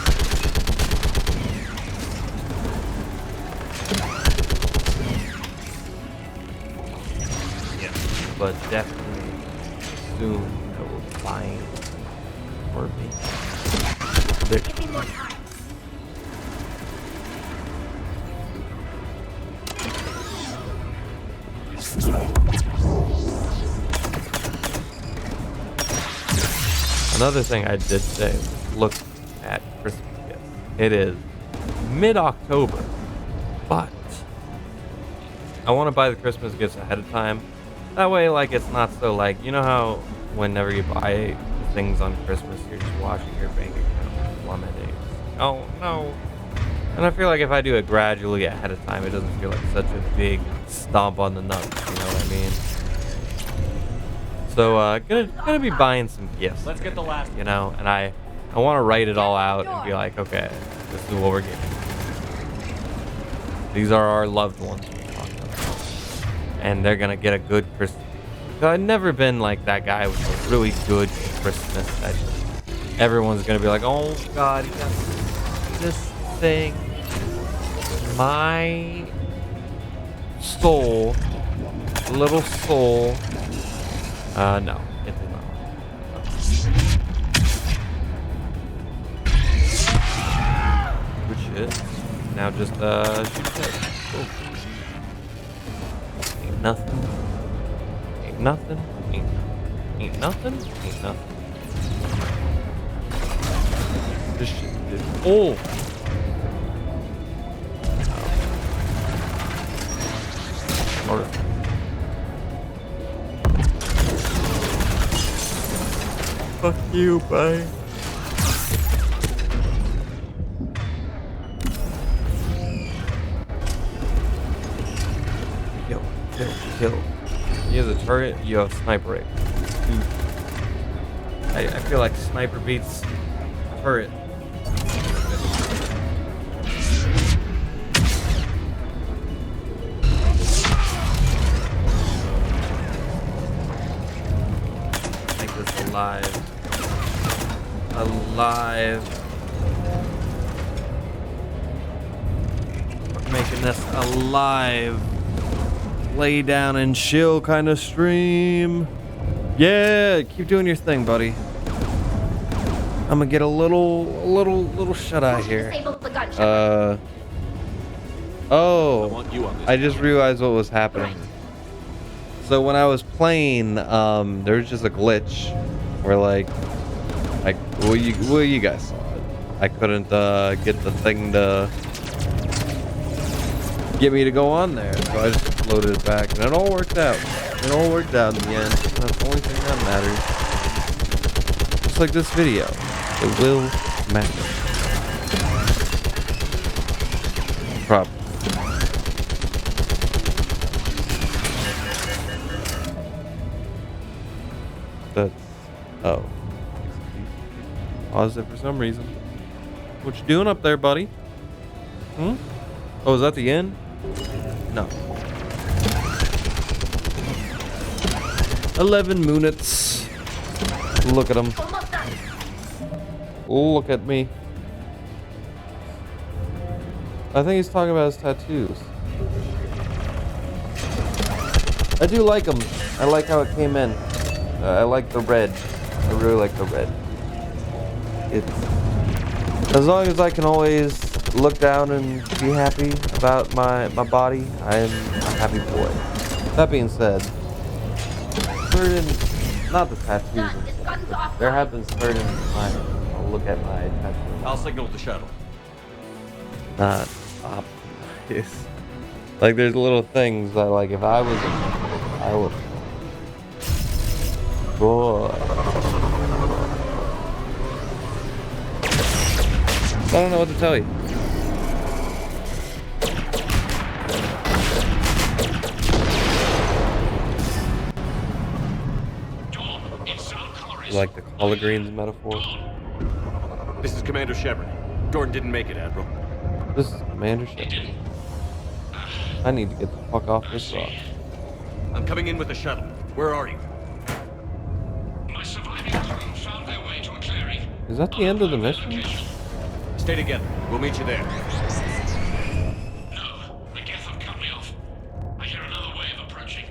But definitely soon I will find for me. Give me more time. Another thing I did say was look at Christmas gifts. It is mid-October, but I want to buy the Christmas gifts ahead of time. That way, like, it's not so, like, you know how whenever you buy things on Christmas, you're just watching your bank account plummeting. Oh, no. And I feel like if I do it gradually ahead of time, it doesn't feel like such a big stomp on the nuts, you know what I mean? So, gonna be buying some gifts. Let's get the last. You know, and I want to write it all out and be like, okay, this is what we're getting. These are our loved ones. And they're gonna get a good Christmas. I've never been like that guy with a really good Christmas that everyone's gonna be like, oh God, he got this thing. My soul, little soul, No, it does not. Good shit. Now just shoot it. Cool. Ain't nothing. Ain't nothing. Ain't nothing. Ain't nothing. This shit is oh. Alright. Fuck you, bye. Kill. He has a turret, you have sniper rate. I feel like sniper beats turret. Make this alive. We're making this alive. Lay down and chill kind of stream. Yeah, keep doing your thing, buddy. I'm gonna get a little shut eye here. Oh, I just realized what was happening. So when I was playing, there was just a glitch where like well you guys saw it. I couldn't get the thing to get me to go on there, so I just loaded it back, and it all worked out. It all worked out in the end. That's the only thing that matters. Just like this video, it will matter. Probably. That's oh. Paused it for some reason. What you doing up there, buddy? Oh, is that the end? No. 11 minutes. Look at him. Look at me. I think he's talking about his tattoos. I do like them. I like how it came in. I like the red. I really like the red. It's as long as I can always look down and be happy about my body, I'm a happy boy. That being said, not the tattoos. There have been certain times I'll look at my tattoos. I'll signal the shuttle. Not obvious. Like there's little things that like if I would. Boy. I don't know what to tell you. Like the collard greens metaphor. This is Commander Shepard. Gordon didn't make it, Admiral. This is Commander Shepard. I need to get the fuck off this rock. I'm coming in with the shuttle. Where are you? My surviving crew found their way to a clearing. Is that the end of the mission? Stay together. We'll meet you there. No, the Geth have cut me off. I hear another wave approaching.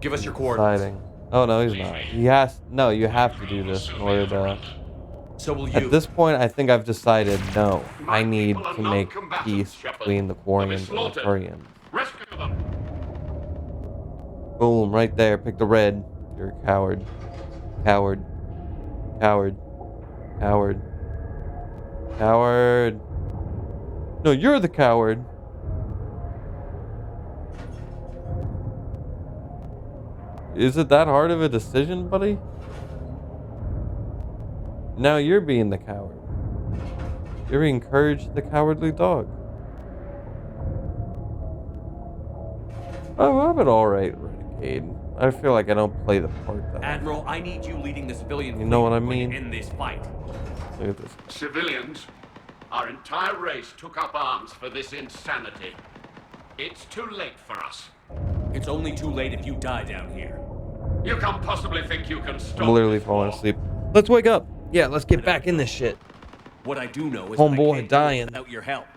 Give us your coordinates. Exciting. Oh no, he's not. He has no. You have to do this in order to. So will you. At this point, I think I've decided no. I need to make peace between the Quarians and the Quarians. Rescue them. Boom! Right there. Pick the red. You're a coward. Coward. Coward. Coward. Coward. No, you're the coward. Is it that hard of a decision, buddy? Now you're being the coward. You're being encouraged the cowardly dog. Oh, I'm an alright renegade. I feel like I don't play the part that Admiral, I need you leading the civilian You know what I fleet mean? in this fight. Look at this. Civilians, our entire race took up arms for this insanity. It's too late for us. It's only too late if you die down here. You can't possibly think you can stop. I'm literally falling asleep. Let's wake up. Yeah, let's get back in this shit. What I do know is Homeboy I can't dying. do it without your help.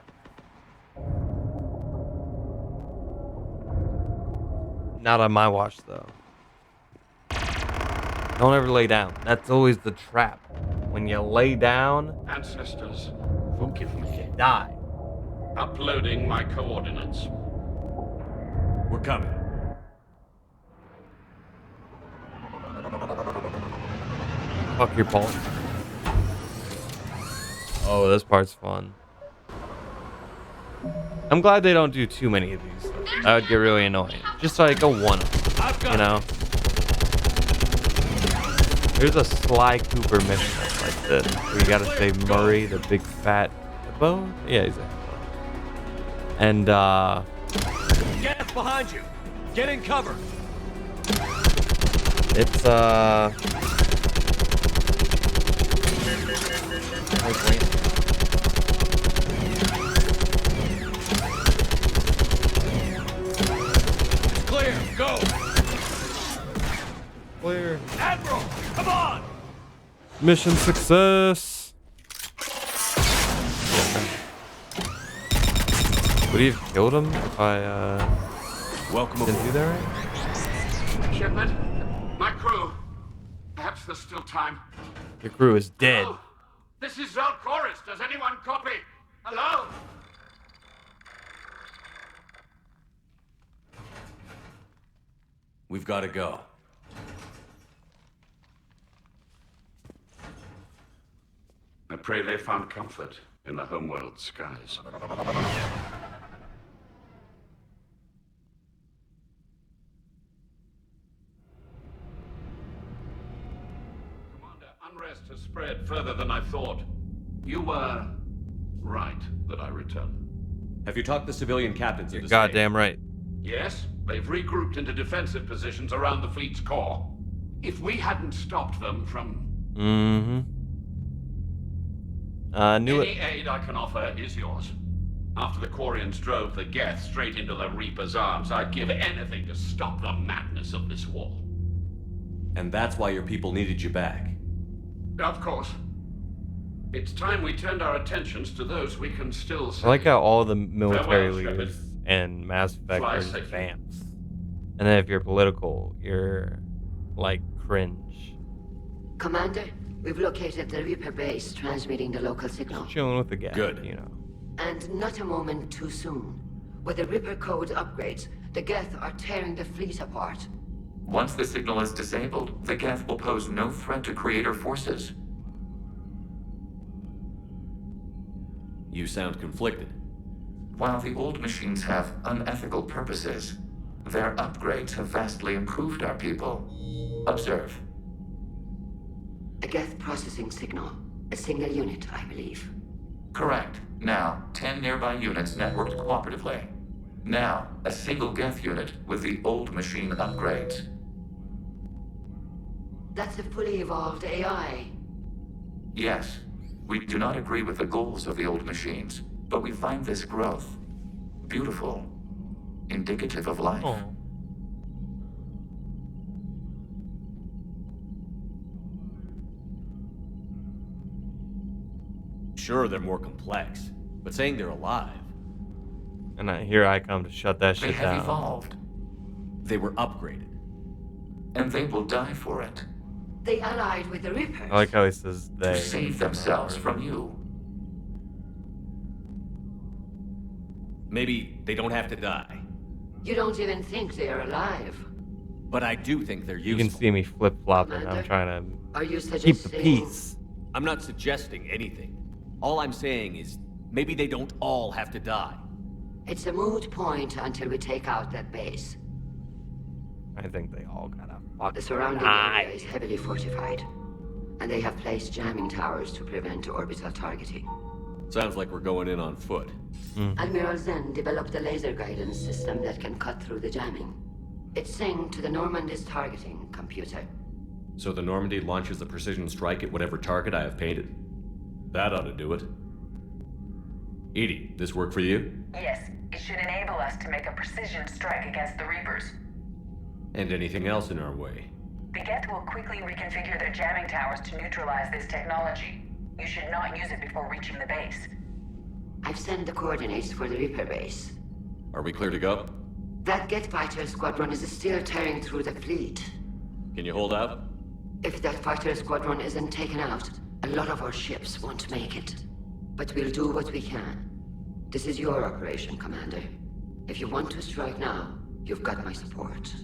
Not on my watch, though. Don't ever lay down. That's always the trap. When you lay down, Ancestors, forgive me. die. Uploading my coordinates. We're coming. Fuck your pulse. Oh, this part's fun. I'm glad they don't do too many of these. That would get really annoying. Just like a one, you know? There's a Sly Cooper mission like this, where you gotta save Murray, the big fat hippo? Yeah, he's a hippo. And, Get behind you! Get in cover! It's, Clear, go! Clear. Admiral, come on! Mission success! Would he have killed him if I, Welcome didn't do that right? Shepard, my crew. Perhaps there's still time. Your crew is dead. Oh, this is Zalcoris. Does anyone copy? Hello? We've got to go. I pray they found comfort in the homeworld skies. Commander, unrest has spread further than I thought. You were right that I return. Have you talked the civilian captains You're into goddamn right. Yes, they've regrouped into defensive positions around the fleet's core. If we hadn't stopped them from... Mm-hmm. Knew Any it. aid I can offer is yours. After the Quarians drove the Geth straight into the Reaper's arms, I'd give anything to stop the madness of this war. And that's why your people needed you back. Of course. It's time we turned our attentions to those we can still save. I like how all the military Farewell, leaders and Mass Effect Fly are safely. vamps. And then if you're political, you're like cringe. Commander, we've located the Reaper base transmitting the local signal. Chilling with the guy. Good. You know. And not a moment too soon. With the Reaper code upgrades, the Geth are tearing the fleet apart. Once the signal is disabled, the Geth will pose no threat to Creator forces. You sound conflicted. While the old machines have unethical purposes, their upgrades have vastly improved our people. Observe. A Geth processing signal. A single unit, I believe. Correct. Now, 10 nearby units networked cooperatively. Now, a single Geth unit with the old machine upgrades. That's a fully evolved AI. Yes, we do not agree with the goals of the old machines, but we find this growth beautiful, indicative of life. Oh. Sure, they're more complex, but saying they're alive. And here I come to shut that They shit have down. evolved, They were upgraded. and they will die for it, They allied with the Reapers. I like how he says they. to save themselves from you. Maybe they don't have to die. You don't even think they're alive. But I do think they're You useful. can see me flip flopping. I'm Commander, trying Are you to keep suggesting... the peace. I'm not suggesting anything. All I'm saying is maybe they don't all have to die. It's a moot point until we take out that base. I think they all gotta The fucking surrounding die. area is heavily fortified, and they have placed jamming towers to prevent orbital targeting. Sounds like we're going in on foot. Admiral Zen developed a laser guidance system that can cut through the jamming. It's synced to the Normandy's targeting computer. So the Normandy launches a precision strike at whatever target I have painted? That ought to do it. Edie, this work for you? Yes, it should enable us to make a precision strike against the Reapers. And anything else in our way? The Geth will quickly reconfigure their jamming towers to neutralize this technology. You should not use it before reaching the base. I've sent the coordinates for the Reaper base. Are we clear to go? That Geth fighter squadron is still tearing through the fleet. Can you hold out? If that fighter squadron isn't taken out, a lot of our ships won't make it. But we'll do what we can. This is your operation, Commander. If you want to strike now, you've got my support.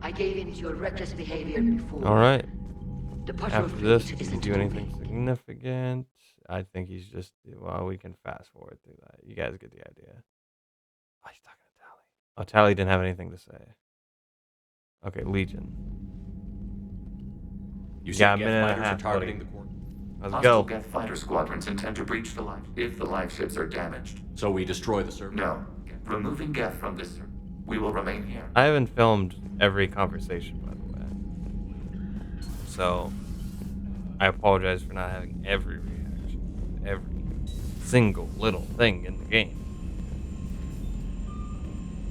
I gave in to your reckless behavior before. All right. The patrol After this, fleet does he isn't do anything moving. significant? I think he's just, well, we can fast forward through that. You guys get the idea. Oh, he's talking to Tally. Oh, Tally didn't have anything to say. Okay, Legion. You got said a Geth minute and a fighters are half, targeting buddy. the core. Let's Hostile go. Geth fighter squadrons intend to breach the life if the life ships are damaged. So we destroy the server? No. Removing Geth from this server. We will remain here. I haven't filmed every conversation, by the way. So, I apologize for not having every reaction. Every single little thing in the game.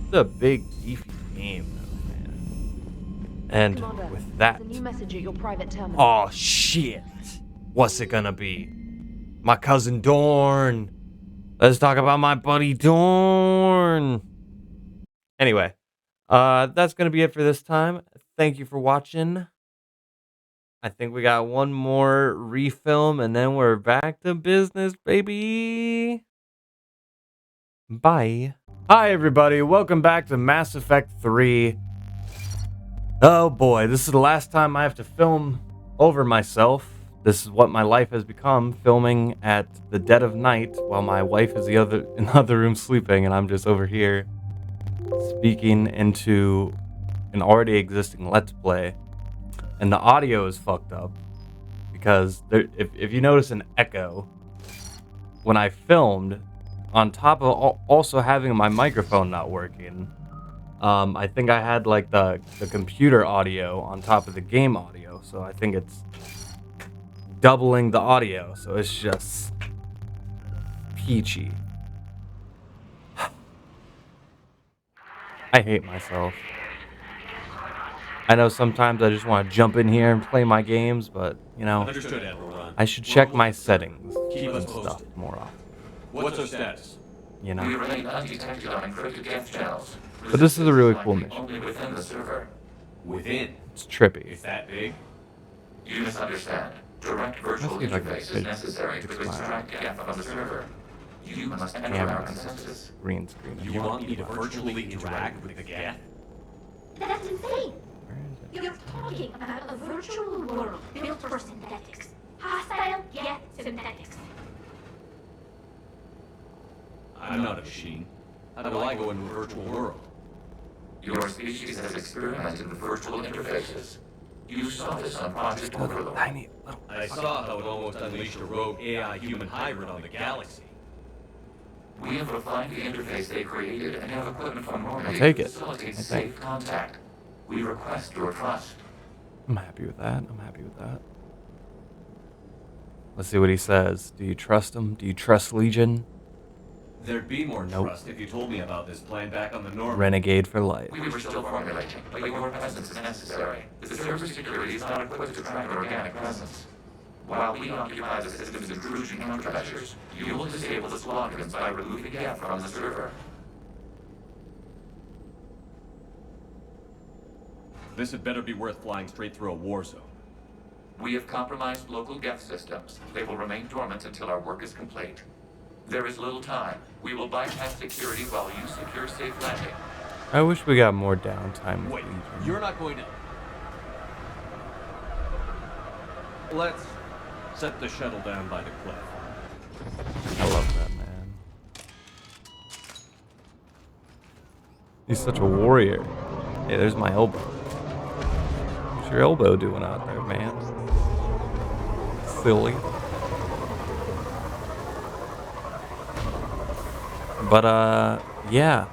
It's a big, beefy game, though, man. And Commander, with that... there's a new message at your private terminal. Oh, shit. What's it gonna be? My cousin Dorn. Let's talk about my buddy Dorn. Anyway, that's gonna be it for this time. Thank you for watching. I think we got one more refilm and then we're back to business, baby. Bye. Hi, everybody. Welcome back to Mass Effect 3. Oh boy, this is the last time I have to film over myself. This is what my life has become, filming at the dead of night while my wife is in the other room sleeping and I'm just over here speaking into an already existing Let's Play. And the audio is fucked up because if you notice an echo, when I filmed, on top of also having my microphone not working, I think I had like the computer audio on top of the game audio, so I think it's doubling the audio, so it's just peachy. I hate myself. I know sometimes I just want to jump in here and play my games, but, you know, Understood, Admiral Ron. I should check my settings Keep and us stuff posted. more often. What's our status? You We know? remain undetected on encrypted Geth channels. But this is a really cool mission. Only within the server. Within? It's trippy. Is that big? You misunderstand. Direct virtual Let's see if I can interface is fix necessary to my extract Geth from the server. You must enter camera our on consensus. this green screen. You want me to virtually interact with the Geth? That's insane. You're talking about a virtual world built for synthetics. Hostile, yet synthetics. I'm not a machine. How do I go into a virtual world? Your species has experimented with virtual interfaces. You saw this on Project Overlord. I saw how it almost unleashed a rogue AI human hybrid on the galaxy. We have refined the interface they created and have equipment from Normandy I'll take to it. facilitate I safe think. contact. We request your trust. I'm happy with that. I'm happy with that. Let's see what he says. Do you trust him? Do you trust Legion? There'd be more Nope. trust if you told me about this plan back on the Normandy. Renegade for life. We were still formulating, but your presence is necessary. The server security is not equipped to track organic presence. While we occupy the system's intrusion countermeasures, you will disable the squadrons by removing Geth from the server. This had better be worth flying straight through a war zone. We have compromised local Geth systems. They will remain dormant until our work is complete. There is little time. We will bypass security while you secure safe landing. I wish we got more downtime with Wait, Legion. you're not going to... Let's set the shuttle down by the cliff. I love that, man. He's such a warrior. Hey, there's my elbow. What's your elbow doing out there, man? Silly. But, yeah.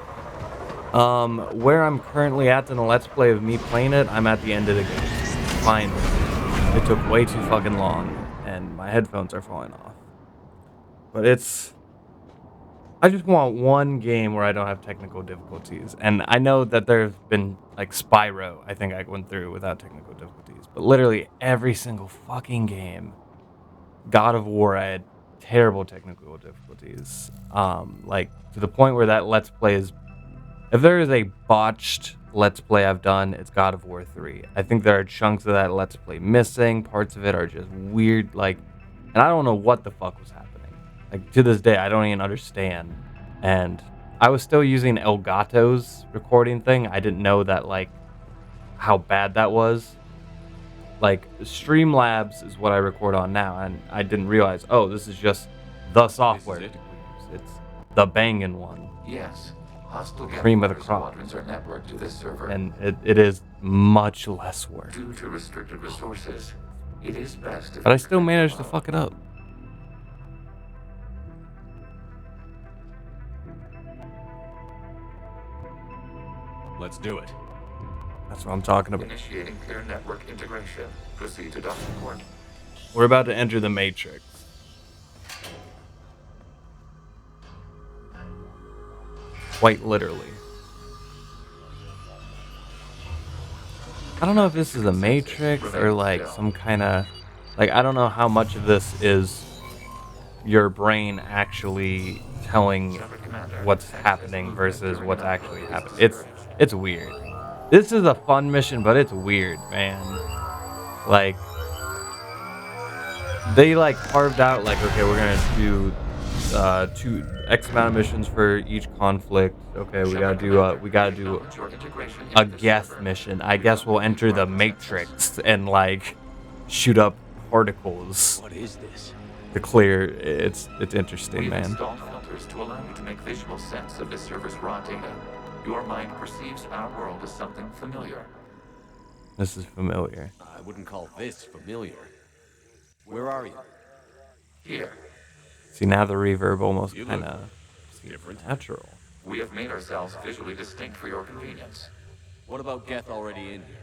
Where I'm currently at in the Let's Play of me playing it, I'm at the end of the game. Finally. It took way too fucking long, and my headphones are falling off. But it's... I just want one game where I don't have technical difficulties. And I know that there's been, like, Spyro, I think I went through without technical difficulties. But literally every single fucking game, God of War, I had terrible technical difficulties. Like, to the point where that Let's Play is If there is a botched Let's Play I've done, it's God of War 3. I think there are chunks of that Let's Play missing. Parts of it are just weird, like, and I don't know what the fuck was happening. Like, to this day, I don't even understand. And I was still using Elgato's recording thing. I didn't know that, like, how bad that was. Like, Streamlabs is what I record on now, and I didn't realize, oh, this is just the software. It's the banging one. Yes. Hostile Cream of the crop. squadrons are networked to this server. And it is much less work. Due to restricted resources, it is best if But I still managed to fuck it up. Let's do it. That's what I'm talking about. Initiating clear network integration. Proceed to docking port. We're about to enter the Matrix. Quite literally. I don't know if this is a Matrix or like some kind of... Like, I don't know how much of this is your brain actually telling what's happening versus what's actually happening. It's weird. This is a fun mission, but it's weird, man. Like, they like carved out like, okay, we're gonna do X amount of missions for each conflict. Okay, we gotta do a Geth mission. I guess we'll enter the Matrix and like shoot up particles. What is this? To clear, it's interesting, We've man. installed filters to allow you to make visual sense of this server's raw data. Your mind perceives our world as something familiar. This is familiar. I wouldn't call this familiar. Where are you? Here. See, now the reverb almost You kind look of different. natural. We have made ourselves visually distinct for your convenience. What about Geth already in here?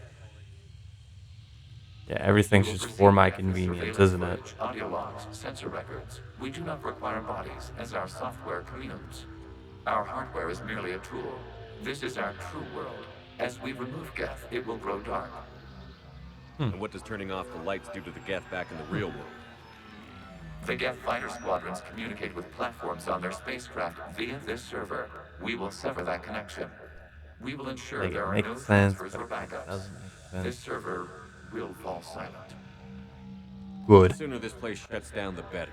Yeah, everything's just for my convenience, isn't it? Footage, audio logs, sensor records. We do not require bodies, as our software communes. Our hardware is merely a tool. This is our true world. As we remove Geth, it will grow dark. And what does turning off the lights do to the Geth back in the real world? The Geth fighter squadrons communicate with platforms on their spacecraft via this server. We will sever that connection. We will ensure Like, there it are makes no sense, transfers but or it backups. doesn't make sense. This server will fall silent. Good. The sooner this place shuts down, the better.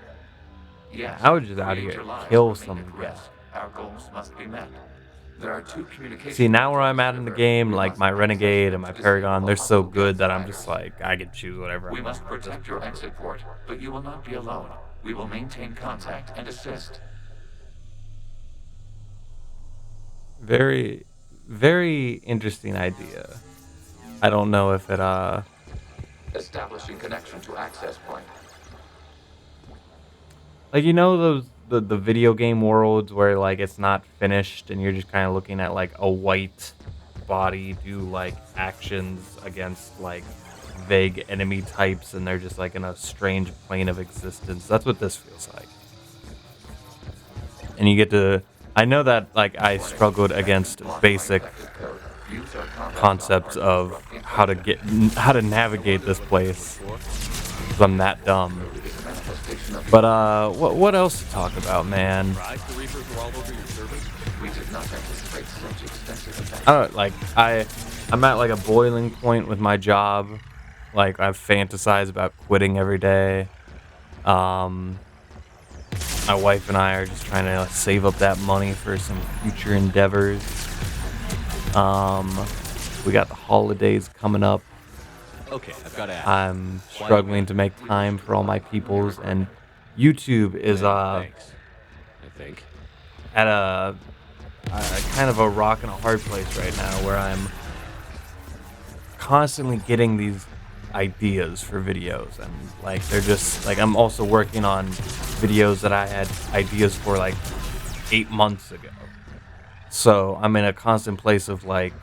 Yes. I would just out create here your lives kill remain some at rest. Our goals must be met. There are two communication. See, now where I'm at in the game, like my Renegade and my Paragon, they're so good that I'm just like, I can choose whatever We I must want. protect your exit port, but you will not be alone. We will maintain contact and assist. Very, very interesting idea. I don't know if it, Establishing connection to access point. like, you know those, the video game worlds where, like, it's not finished and you're just kind of looking at, like, a white body do, like, actions against, like, vague enemy types and they're just, like, in a strange plane of existence. That's what this feels like. And you get to... I know that, like, I struggled against basic concepts of how to navigate this place. 'Cause I'm that dumb. But what else to talk about, man? The Reapers were all over your servers? We did not anticipate such extensive attacks. I don't like I'm at like a boiling point with my job. Like I fantasize about quitting every day. My wife and I are just trying to save up that money for some future endeavors. We got the holidays coming up. Okay, I've got to ask. I'm struggling to make time for all my peoples, and YouTube is Thanks. I think. at a kind of a rock and a hard place right now, where I'm constantly getting these ideas for videos, and like they're just like I'm also working on videos that I had ideas for like 8 months ago. So I'm in a constant place of like,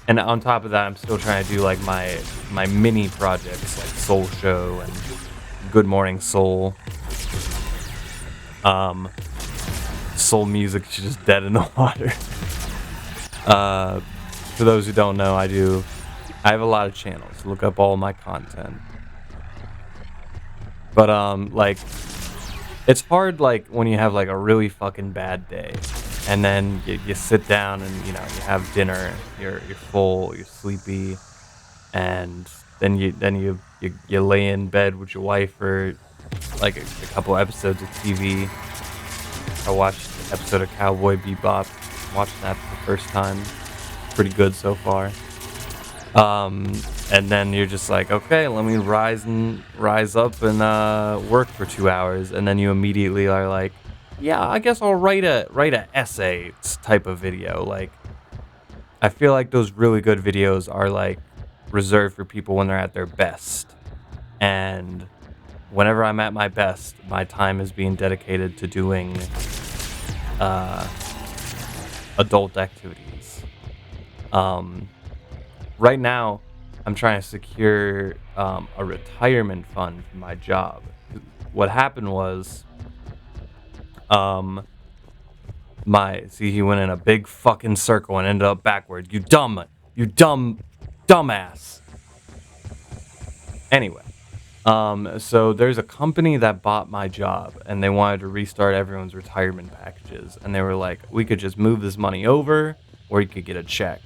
and on top of that, I'm still trying to do like my mini projects like Solshow and Good Morning Soul. Soul music is just dead in the water. For those who don't know, I have a lot of channels. Look up all my content. But like, it's hard like when you have like a really fucking bad day And then you sit down and, you have dinner. You're full, you're sleepy, and then you lay in bed with your wife for like a couple episodes of TV. I watched an episode of Cowboy Bebop. Watched that for the first time. Pretty good so far. And then you're just like, okay, let me rise up and work for 2 hours, and then you immediately are like, yeah, I guess I'll write a essay type of video. Like, I feel like those really good videos are like reserved for people when they're at their best, and whenever I'm at my best, my time is being dedicated to doing adult activities. Right now, I'm trying to secure a retirement fund for my job. What happened was, he went in a big fucking circle and ended up backward. You dumbass. Anyway, so there's a company that bought my job, and they wanted to restart everyone's retirement packages, and they were like, we could just move this money over, or you could get a check.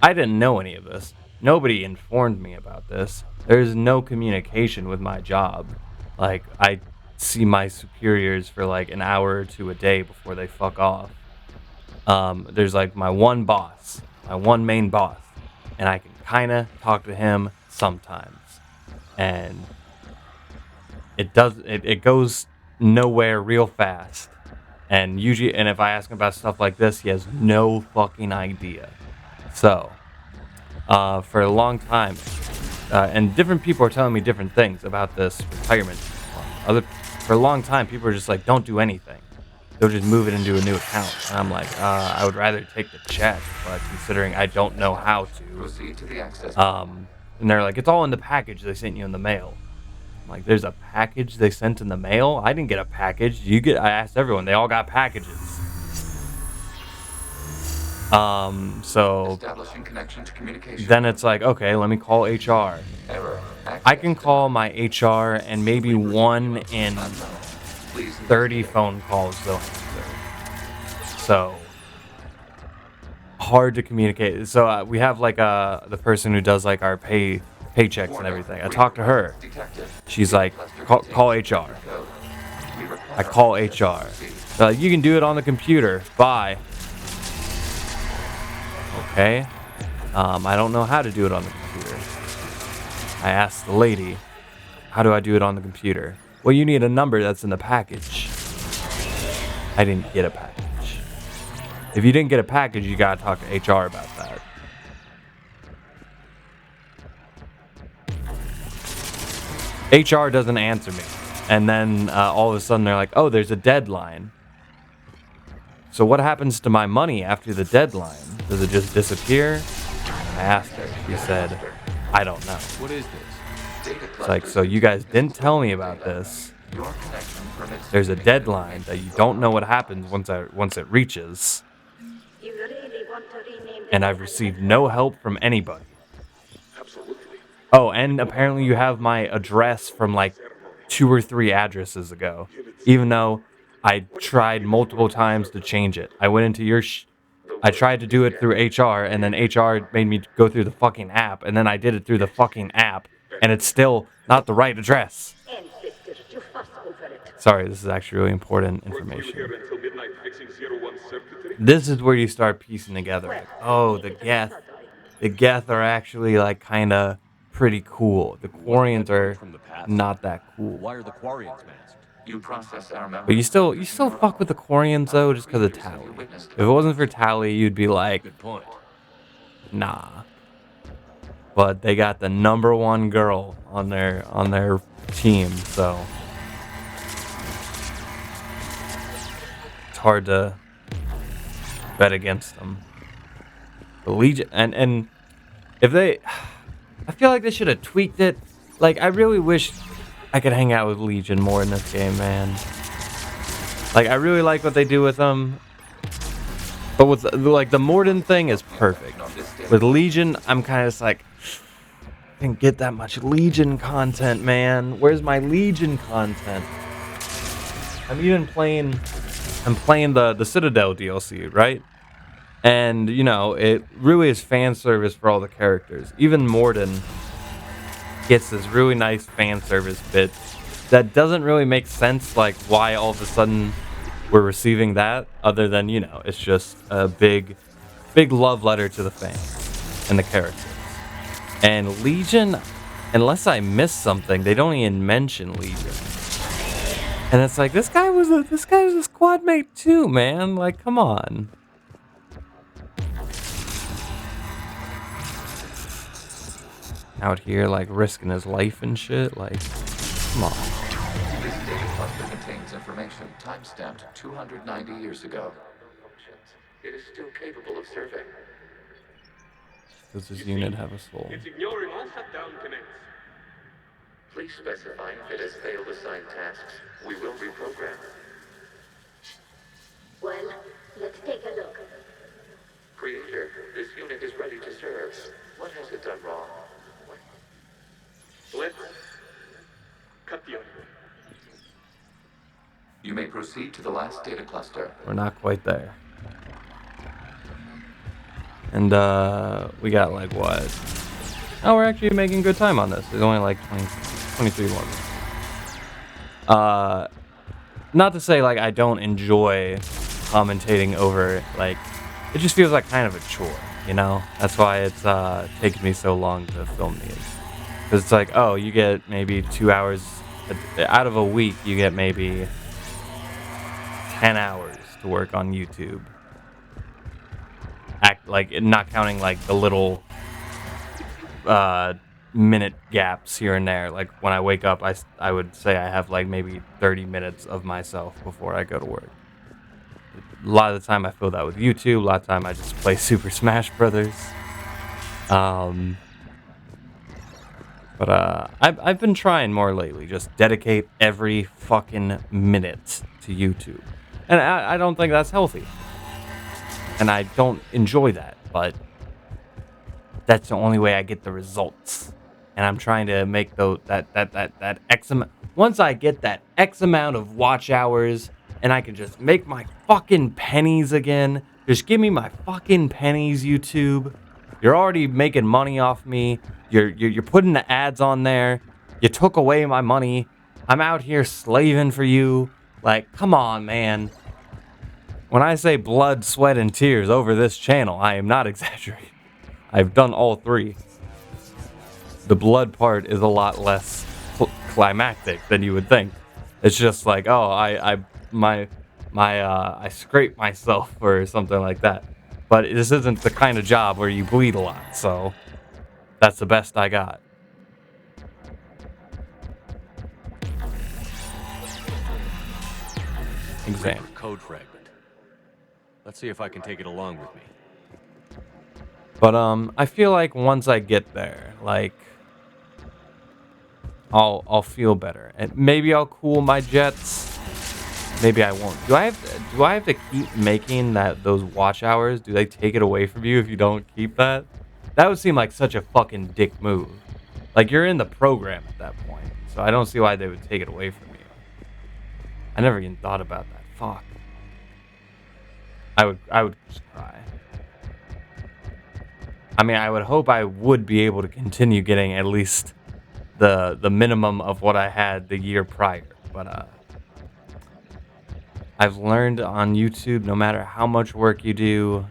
I didn't know any of this. Nobody informed me about this. There's no communication with my job. Like, I see my superiors for like an hour or two a day before they fuck off. There's like my one main boss, and I can kind of talk to him sometimes. And it goes nowhere real fast. And usually, and if I ask him about stuff like this, he has no fucking idea. So, for a long time, and different people are telling me different things about this retirement fund. For a long time, people are just like, don't do anything. They'll just move it into a new account. And I'm like, I would rather take the check, but considering I don't know how to. Proceed to the access. And they're like, it's all in the package they sent you in the mail. I'm like, there's a package they sent in the mail? I didn't get a package. I asked everyone. They all got packages. So Establishing connection to communication. then it's like, okay, let me call HR. Error. I can call my HR and maybe 1 in 30 phone calls they'll answer. So hard to communicate. So we have like the person who does like our paychecks and everything. I talked to her. She's like, call HR. I call HR. They're like, you can do it on the computer. Bye. Okay. I don't know how to do it on the computer. I asked the lady, how do I do it on the computer? Well, you need a number that's in the package. I didn't get a package. If you didn't get a package, you gotta talk to HR about that. HR doesn't answer me. And then all of a sudden they're like, oh, there's a deadline. So what happens to my money after the deadline? Does it just disappear? I asked her. She said, I don't know. What is this? It's like, so you guys didn't tell me about this. There's a deadline that you don't know what happens once it reaches. And I've received no help from anybody. Oh, and apparently you have my address from like 2 or 3 addresses ago. Even though I tried multiple times to change it. I went into I tried to do it through HR, and then HR made me go through the fucking app, and then I did it through the fucking app, and it's still not the right address. Sorry, this is actually really important information. This is where you start piecing together. Like, oh, the Geth are actually like kind of pretty cool. The Quarians are not that cool. Why are the Quarians masked? You process our memories. But you still fuck with the Quarians though, just because of Tally. If it wasn't for Tally, you'd be like, Good point. nah. But they got the #1 girl on their team, so it's hard to bet against them. The Legion and if I feel like they should have tweaked it. Like, I really wish I could hang out with Legion more in this game, man. Like, I really like what they do with them. But with, like, the Morden thing is perfect. With Legion, I'm kind of just like, I didn't get that much Legion content, man. Where's my Legion content? I'm even playing I'm playing the Citadel DLC, right? And, you know, it really is fan service for all the characters. Even Morden gets this really nice fan service bit that doesn't really make sense, like, why all of a sudden we're receiving that, other than, you know, it's just a big love letter to the fans and the characters. And Legion, unless I missed something, they don't even mention Legion. And it's like, this guy was a squad mate too, man. Like, come on. Out here, like, risking his life and shit. Like, come on. This data cluster contains information time-stamped 290 years ago. It is still capable of survey. Does this unit have a soul? It's ignoring all shutdown commands. Please specify if it has failed assigned tasks. We will reprogram. Well, let's take a look. Creator, this unit is ready to serve. What has it done wrong? Let's cut the audio. You may proceed to the last data cluster. We're not quite there. And, we got, like, what? Oh, we're actually making good time on this. There's only, like, 23 more minutes. Not to say, like, I don't enjoy commentating over it. Like, it just feels like kind of a chore, you know? That's why it's, taken me so long to film these. Because it's like, oh, you get maybe 2 hours. Out of a week, you get maybe 10 hours to work on YouTube. Like, not counting, like, the little minute gaps here and there. Like, when I wake up, I would say I have, like, maybe 30 minutes of myself before I go to work. A lot of the time I fill that with YouTube. A lot of the time I just play Super Smash Brothers. But I've been trying more lately. Just dedicate every fucking minute to YouTube. And I don't think that's healthy. And I don't enjoy that, but that's the only way I get the results. And I'm trying to make that X amount. Once I get that X amount of watch hours and I can just make my fucking pennies again, just give me my fucking pennies, YouTube. You're already making money off me. You're putting the ads on there. You took away my money. I'm out here slaving for you. Like, come on, man. When I say blood, sweat, and tears over this channel, I am not exaggerating. I've done all three. The blood part is a lot less climactic than you would think. It's just like, oh, I scraped myself or something like that. But this isn't the kind of job where you bleed a lot, so that's the best I got. Exam. Code fragment. Let's see if I can take it along with me. But I feel like once I get there, like, I'll feel better, and maybe I'll cool my jets. Maybe I won't. Do I have to keep making those watch hours? Do they take it away from you if you don't keep that? That would seem like such a fucking dick move. Like, you're in the program at that point, so I don't see why they would take it away from you. I never even thought about that. Fuck. I would just cry. I mean, I would hope I would be able to continue getting at least the minimum of what I had the year prior, but I've learned on YouTube, no matter how much work you do,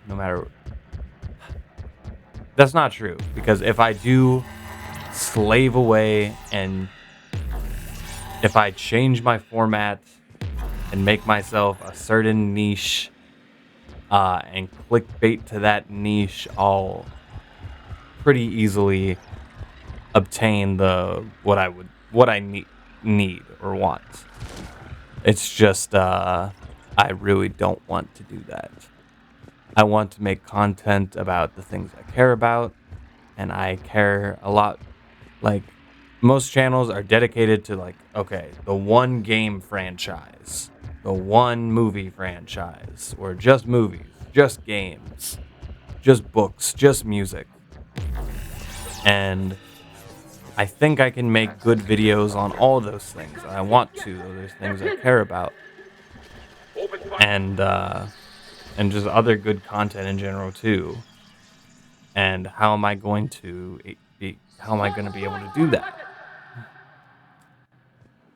that's not true, because if I do slave away and if I change my format and make myself a certain niche and clickbait to that niche, I'll pretty easily obtain what I need or want. It's just I really don't want to do that. I want to make content about the things I care about, and I care a lot. Like, most channels are dedicated to, like, okay, the one game franchise, the one movie franchise, or just movies, just games, just books, just music. And I think I can make good videos on all those things. I want to. Those things I care about. and just other good content in general too. And how am I going to be able to do that?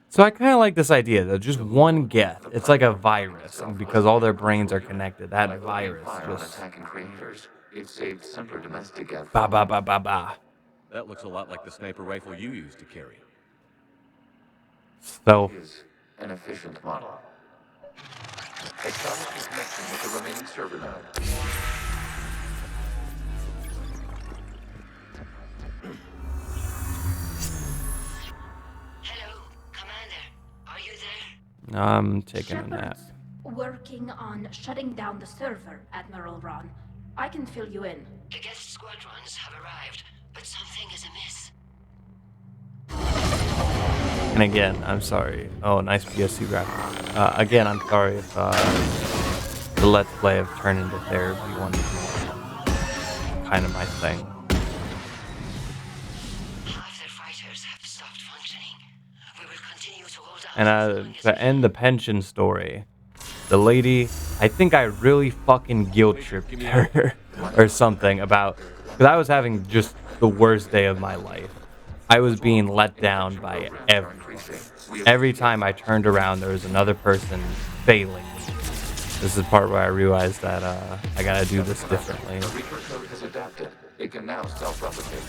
So I kind of like this idea that just one Geth, it's like a virus, and because all their brains are connected, that virus just attacking creators. It saved simpler domestic Geth. ba ba ba ba ba. That looks a lot like the sniper rifle you used to carry. So Is an efficient model. Establish your connection with the remaining server node. I'm taking a nap. Working on shutting down the server, Admiral Ron. I can fill you in. The Geth squadrons have arrived, but something is amiss. And again, I'm sorry. Oh, nice PSC graphic. Again, I'm sorry if the Let's Play have turned into therapy once more. Kind of my thing. Half their fighters have stopped functioning. We will continue to hold out. And to end the pension story, the lady, I think I really fucking guilt tripped her or something about, because I was having just the worst day of my life. I was being let down by everything. Every time I turned around, there was another person failing me. This is the part where I realized that I gotta do this differently. The Reaper code has adapted. It can now self-replicate.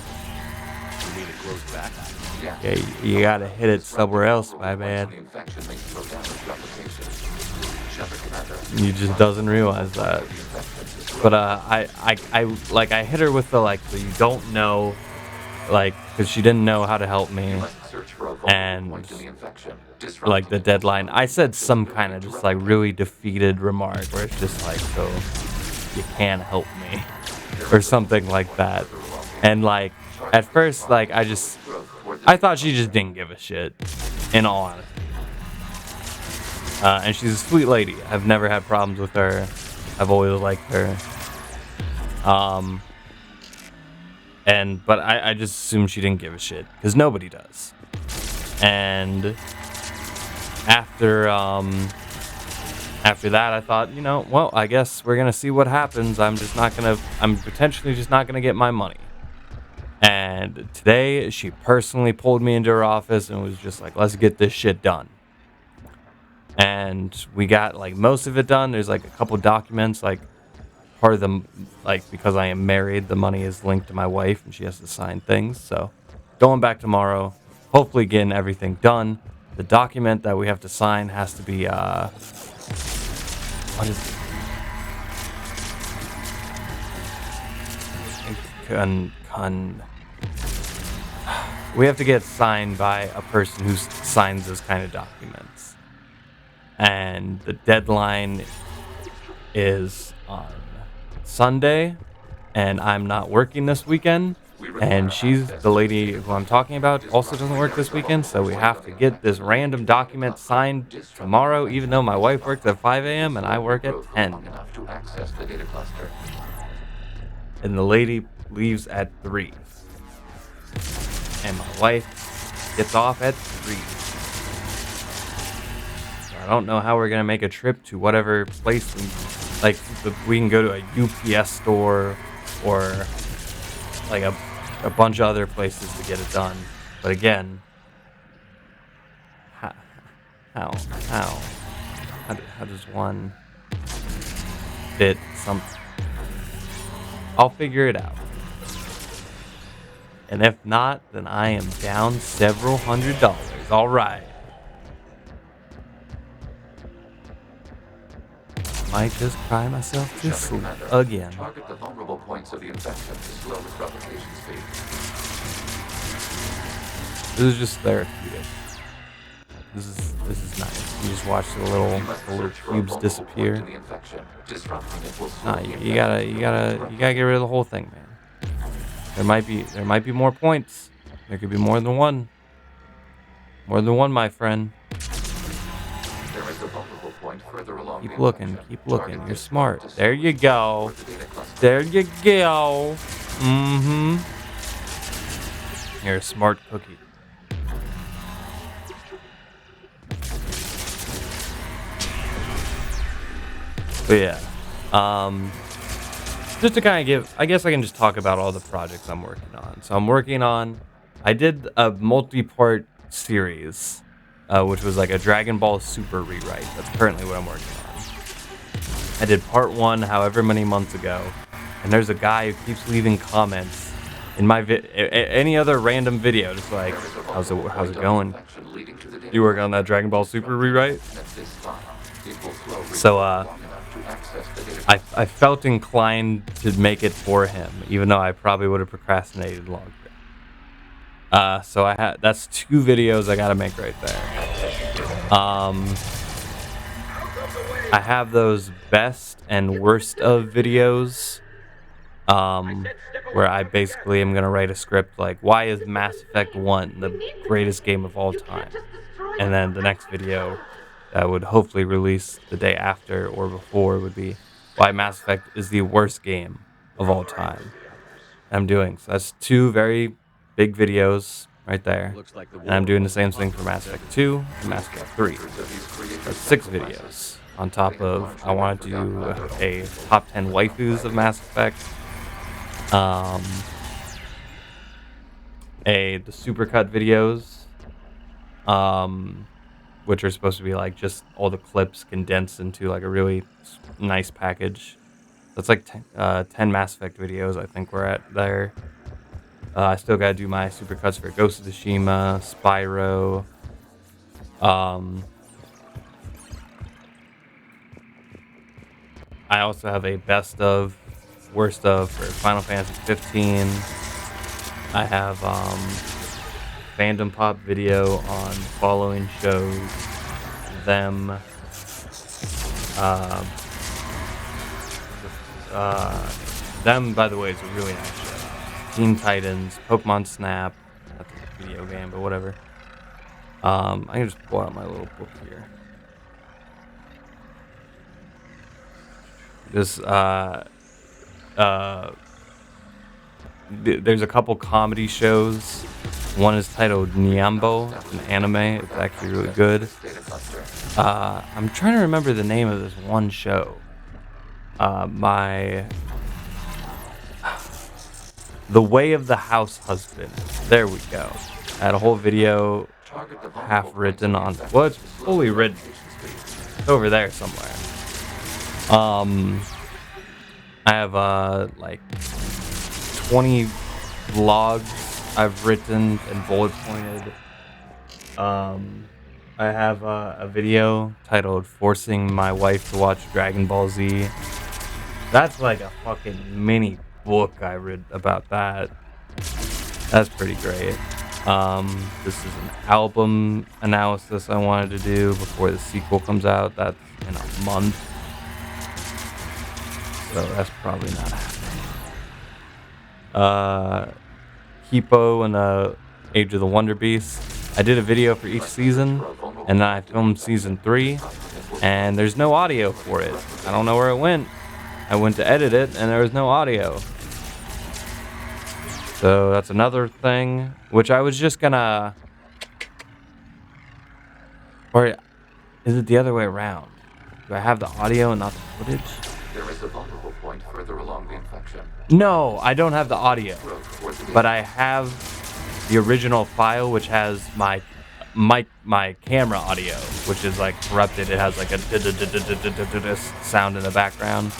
You mean it grows back? Yeah. Yeah, you gotta hit it somewhere else, my man. The infection may slow down its replication. Shepard Commander. You just doesn't realize that. But I hit her with the so you don't know, because she didn't know how to help me, and the deadline. I said some kind of just really defeated remark where it's just so you can't help me, or something like that. And at first I thought she just didn't give a shit, in all honesty. And she's a sweet lady. I've never had problems with her. I've always liked her. But I just assumed she didn't give a shit, because nobody does. And after that, I thought, well, I guess we're gonna see what happens. I'm potentially just not gonna get my money. And today, she personally pulled me into her office and was just like, let's get this shit done. And we got most of it done. There's a couple documents, part of them, because I am married, the money is linked to my wife and she has to sign things. So going back tomorrow, hopefully getting everything done. The document that we have to sign has to be what is it? We have to get signed by a person who signs those kind of documents. And the deadline is on Sunday, and I'm not working this weekend. And she's the lady who I'm talking about also doesn't work this weekend, so we have to get this random document signed tomorrow, even though my wife works at 5 a.m. and I work at 10. And the lady leaves at 3. And my wife gets off at 3. So I don't know how we're going to make a trip to whatever place we can go to a UPS store or a bunch of other places to get it done. But again, how does one fit something? I'll figure it out. And if not, then I am down several $100s. All right. Might just cry myself to sleep again. Target the vulnerable points of the infection to slow its replication speed. This is just therapeutic. This is nice. You just watch the little cubes disappear. Nah, you gotta get rid of the whole thing, man. There might be more points. There could be more than one. More than one, my friend. There is a vulnerable point further along. Keep looking. You're smart. There you go. There you go. Mm-hmm. You're a smart cookie. But yeah, just to kind of give, I guess I can just talk about all the projects I'm working on. So I did a multi-part series, which was like a Dragon Ball Super rewrite. That's currently what I'm working on. I did part 1 however many months ago, and there's a guy who keeps leaving comments in my any other random video, just like, how's it going? You work on that Dragon Ball Super rewrite? So I felt inclined to make it for him, even though I probably would have procrastinated longer. So that's 2 videos I gotta make right there. I have those best and worst of videos, where I basically am gonna write a script like, why is Mass Effect 1 the greatest game of all time? And then the next video that would hopefully release the day after or before would be why Mass Effect is the worst game of all time. I'm doing, so that's 2 very big videos right there. And I'm doing the same thing for Mass Effect 2 and Mass Effect 3. That's 6 videos. On top of, I want to do a top 10 waifus of Mass Effect. The supercut videos, which are supposed to be like just all the clips condensed into like a really nice package. That's like 10 Mass Effect videos, I think we're at there. I still gotta do my supercuts for Ghost of Tsushima, Spyro. I also have a best of, worst of for Final Fantasy 15. I have fandom pop video on following shows, them, them, by the way, is a really nice show. Teen Titans, Pokemon Snap, that's a video game, but whatever. I can just pull out my little book here. This, there's a couple comedy shows. One is titled Nyambo. It's an anime. It's actually really good. I'm trying to remember the name of this one show. The Way of the House Husband. There we go. I had a whole video half written on, well, it's fully written. It's over there somewhere. I have like 20 vlogs I've written and bullet pointed. I have a video titled Forcing My Wife to Watch Dragon Ball Z. That's like a fucking mini book I read about that. That's pretty great. This is an album analysis I wanted to do before the sequel comes out. That's in a month. So that's probably not happening. Hippo and Age of the Wonder Beast. I did a video for each season, and then I filmed season 3, and there's no audio for it. I don't know where it went. I went to edit it, and there was no audio. So that's another thing, which I was just gonna... Or is it the other way around? Do I have the audio and not the footage? There is a vulnerable point further along the infection. No, I don't have the audio, but I have the original file, which has my camera audio, which is like corrupted. It has like a sound in the background.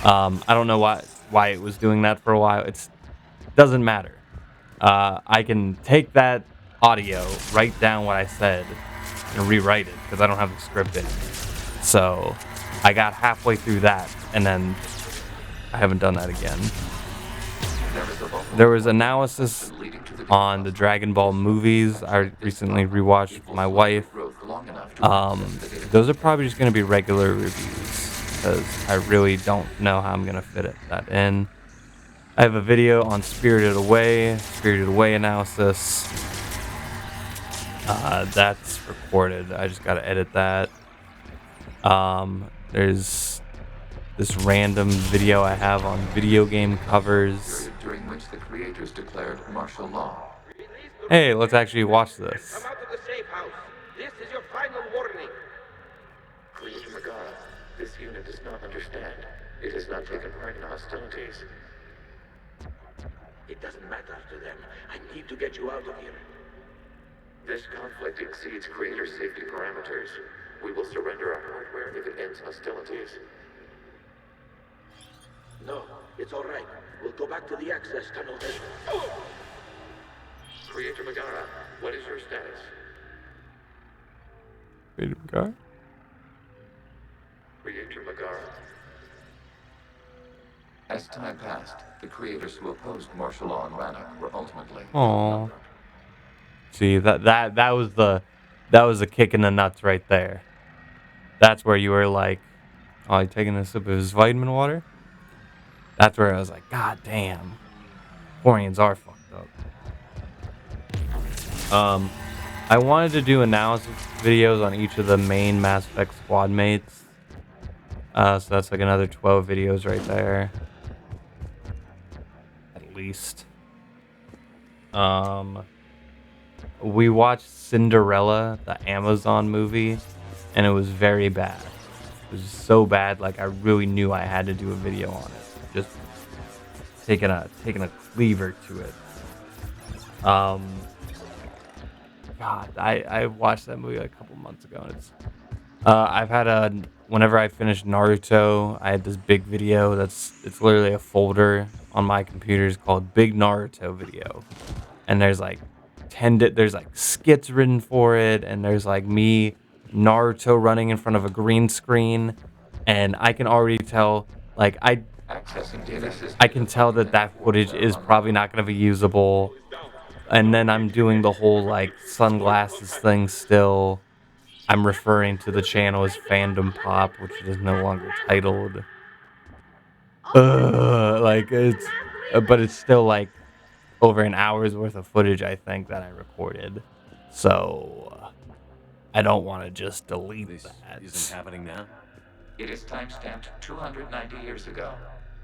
I don't know why it was doing that for a while. It doesn't matter. I can take that audio, write down what I said, and rewrite it because I don't have the script in it. So I got halfway through that, and then I haven't done that again. There was analysis on the Dragon Ball movies I recently rewatched with my wife. Those are probably just going to be regular reviews because I really don't know how I'm going to fit that in. I have a video on Spirited Away analysis. That's recorded. I just got to edit that. There's this random video I have on video game covers. During which the creators declared martial law. Hey, let's actually watch this. Come out of the safe house. This is your final warning. Please regard, this unit is not It has not taken part in hostilities. It doesn't matter to them. I need to get you out of here. This conflict exceeds creator safety parameters. We will surrender our hardware if it ends hostilities. No, it's all right. We'll go back to the access tunnel. Creator Megara, what is your status? Creator Megara? Creator Megara. As time passed, the creators who opposed martial law in Rannoch were ultimately... Aww. See, that was the kick in the nuts right there. That's where you were like, oh, you taking a sip of his vitamin water? That's where I was like, God damn. Quarians are fucked up. I wanted to do analysis videos on each of the main Mass Effect squad mates. So that's like another 12 videos right there. At least. We watched Cinderella, the Amazon movie, and it was very bad. It was so bad, like I really knew I had to do a video on it. Just taking a cleaver to it. God, I watched that movie like a couple months ago, and it's I've had whenever I finished Naruto, I had this big video it's literally a folder on my computer called Big Naruto Video, and there's like there's like skits written for it, and there's like me Naruto running in front of a green screen, and I can already tell like I can tell that footage is probably not going to be usable. And then I'm doing the whole like sunglasses thing still. I'm referring to the channel as Fandom Pop, which is no longer titled. Like but it's still like over an hour's worth of footage, I think, that I recorded. So I don't want to just delete that. Isn't happening now? It is timestamped 290 years ago.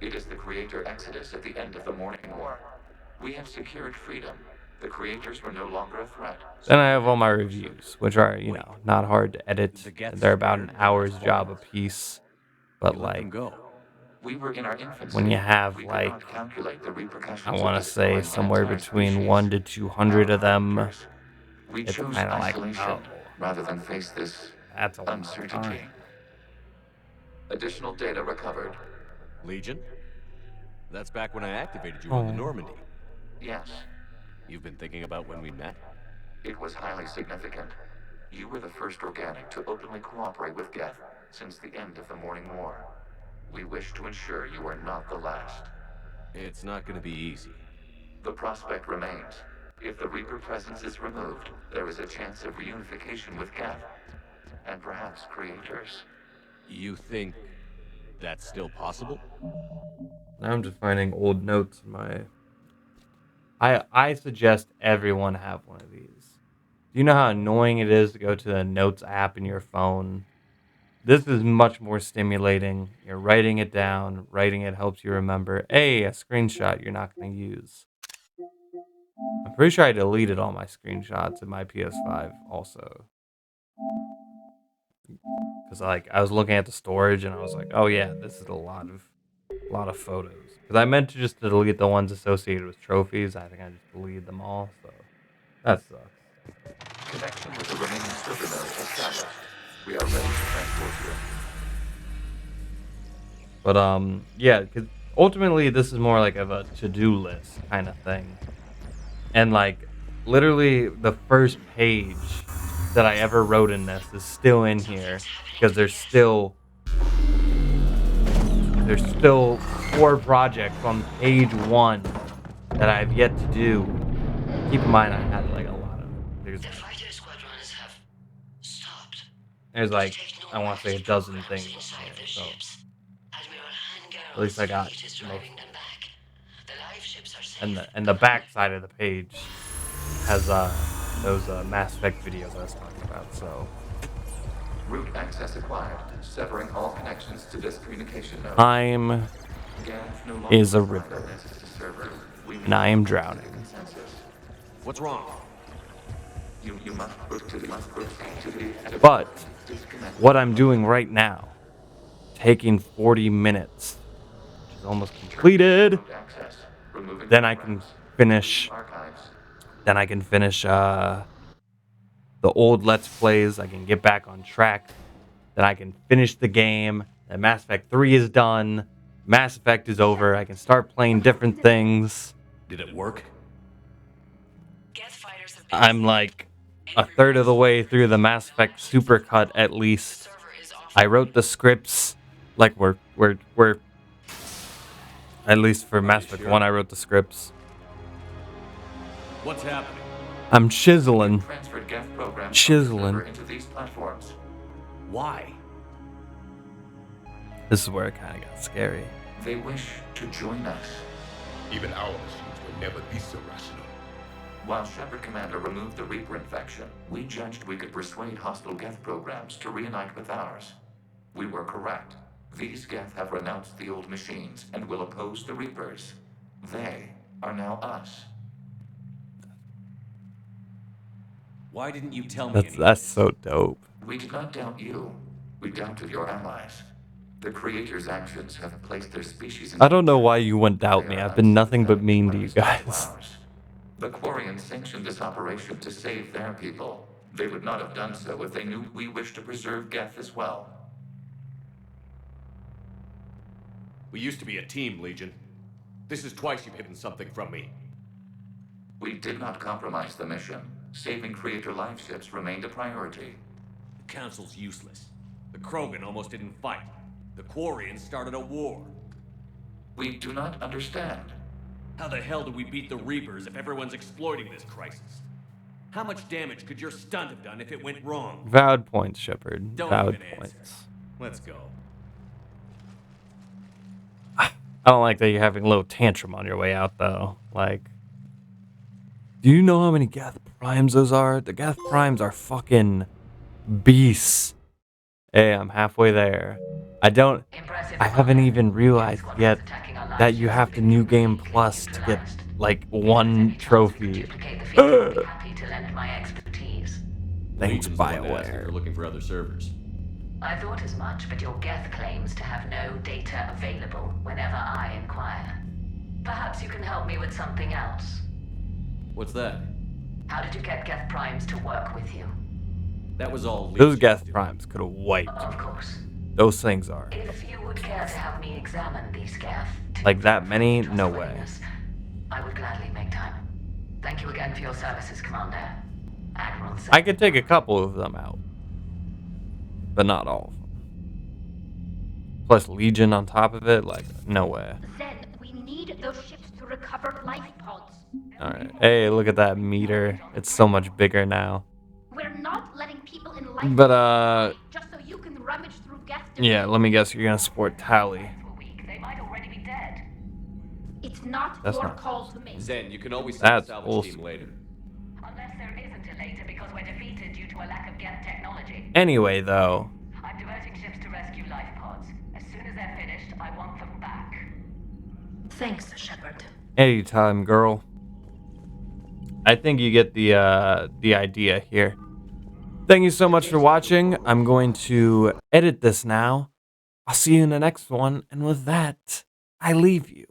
It is the creator exodus at the end of the Morning War. We have secured freedom. The creators were no longer a threat. Then I have all my reviews, which are, not hard to edit. They're about an hour's job a piece. But like, We were in our infancy. when you have We could like, not calculate the repercussions I of want to say destroying somewhere entire between species. 1 to 200 of them, We it's chose kind of like, isolation oh, rather than face this that's a lot of uncertainty. time. Additional data recovered. Legion? That's back when I activated you on the Oh. Normandy. Yes, You've been thinking about when we met? it was highly significant. You were the first organic to openly cooperate with Geth since the end of the Morning War. We wish to ensure you are not the last. It's not going to be easy. The prospect remains. If the Reaper presence is removed, there is a chance of reunification with Geth, and perhaps creators. You think that's still possible? Now I'm just finding old notes in my... I suggest everyone have one of these. Do you know how annoying it is to go to the Notes app in your phone? This is much more stimulating. You're writing it down. Writing it helps you remember, a screenshot you're not going to use. I'm pretty sure I deleted all my screenshots in my PS5 also. Because like I was looking at the storage and I was like, oh yeah, this is a lot of photos. Because I meant to just delete the ones associated with trophies. I think I just deleted them all, so that sucks. Connection with the remaining server nodes established. We are ready to transport you. But yeah, because ultimately this is more like of a to-do list kind of thing. And like literally the first page that I ever wrote in this is still in here because there's still 4 projects on page 1 that I've yet to do. Keep in mind I had like a lot of there's like I want to say a dozen things on here, so at least I got most. And the back side of the page has those Mass Effect videos I was talking about. So Root access acquired, severing all connections to this communication node. time Geth no longer is a provide river, access to server. We and I am drowning. What's wrong? You must put to But what I'm doing right now, taking 40 minutes is almost completed. Then I can finish. Then I can finish the old Let's Plays. I can get back on track. Then I can finish the game. Then Mass Effect 3 is done. Mass Effect is over. I can start playing different things. Did it work? I'm like a third of the way through the Mass Effect supercut at least. I wrote the scripts. Like we're at least for Mass Effect 1 I wrote the scripts. What's happening? I'm chiseling. Transferred Geth programs Chiseling. into these platforms. Why? This is where it kind of got scary. They wish to join us. Even our machines were never this irrational. While Shepard Commander removed the Reaper infection, we judged we could persuade hostile Geth programs to reunite with ours. We were correct. These Geth have renounced the old machines and will oppose the Reapers. They are now us. Why didn't you tell me That's so dope. We did not doubt you. We doubted your allies. The Creator's actions have placed their species in... I don't know why you wouldn't doubt me. I've been nothing but mean to you guys. The Quarians sanctioned this operation to save their people. They would not have done so if they knew we wished to preserve Geth as well. We used to be a team, Legion. This is twice you've hidden something from me. We did not compromise the mission. Saving Creator life ships remained a priority. The Council's useless. The Krogan almost didn't fight. The Quarians started a war. We do not understand. How the hell do we beat the Reapers if everyone's exploiting this crisis? How much damage could your stunt have done if it went wrong? Valid points, Shepard. Don't Valid even points. answer. Let's go. I don't like that you're having a little tantrum on your way out, though. Like, do you know how many Geth Primes those are? The Geth Primes are fucking beasts. Hey, I'm halfway there. I haven't even realized yet that you have the New Game Plus to get, like, one trophy. Thanks, BioWare. You're looking for other servers. I thought as much, but your Geth claims to have no data available whenever I inquire. Perhaps you can help me with something else. What's that? How did you get Geth Primes to work with you? That was all. Those Geth Primes could have wiped. Of course. Those things are. If you would care to have me examine these Geth, Like that many? No way. I would gladly make time. Thank you again for your services, Commander. Admiral. I could take a couple of them out, but not all of them. Plus Legion on top of it, like, no way. Then we need those ships to recover life pods. Alright. Hey, look at that meter. It's so much bigger now. We're not letting people in life But, just so you can rummage through Geth. yeah, let me guess you're gonna support Tally. They might already be dead. It's not That's your not- call to make. Zen, you can always send a That's salvage bullshit. team later. Unless there isn't a later because we're defeated due to a lack of Geth technology. Anyway, though. I'm diverting ships to rescue life pods. As soon as they're finished, I want them back. Thanks, Shepard. Anytime, girl. I think you get the idea here. Thank you so much for watching. I'm going to edit this now. I'll see you in the next one. And with that, I leave you.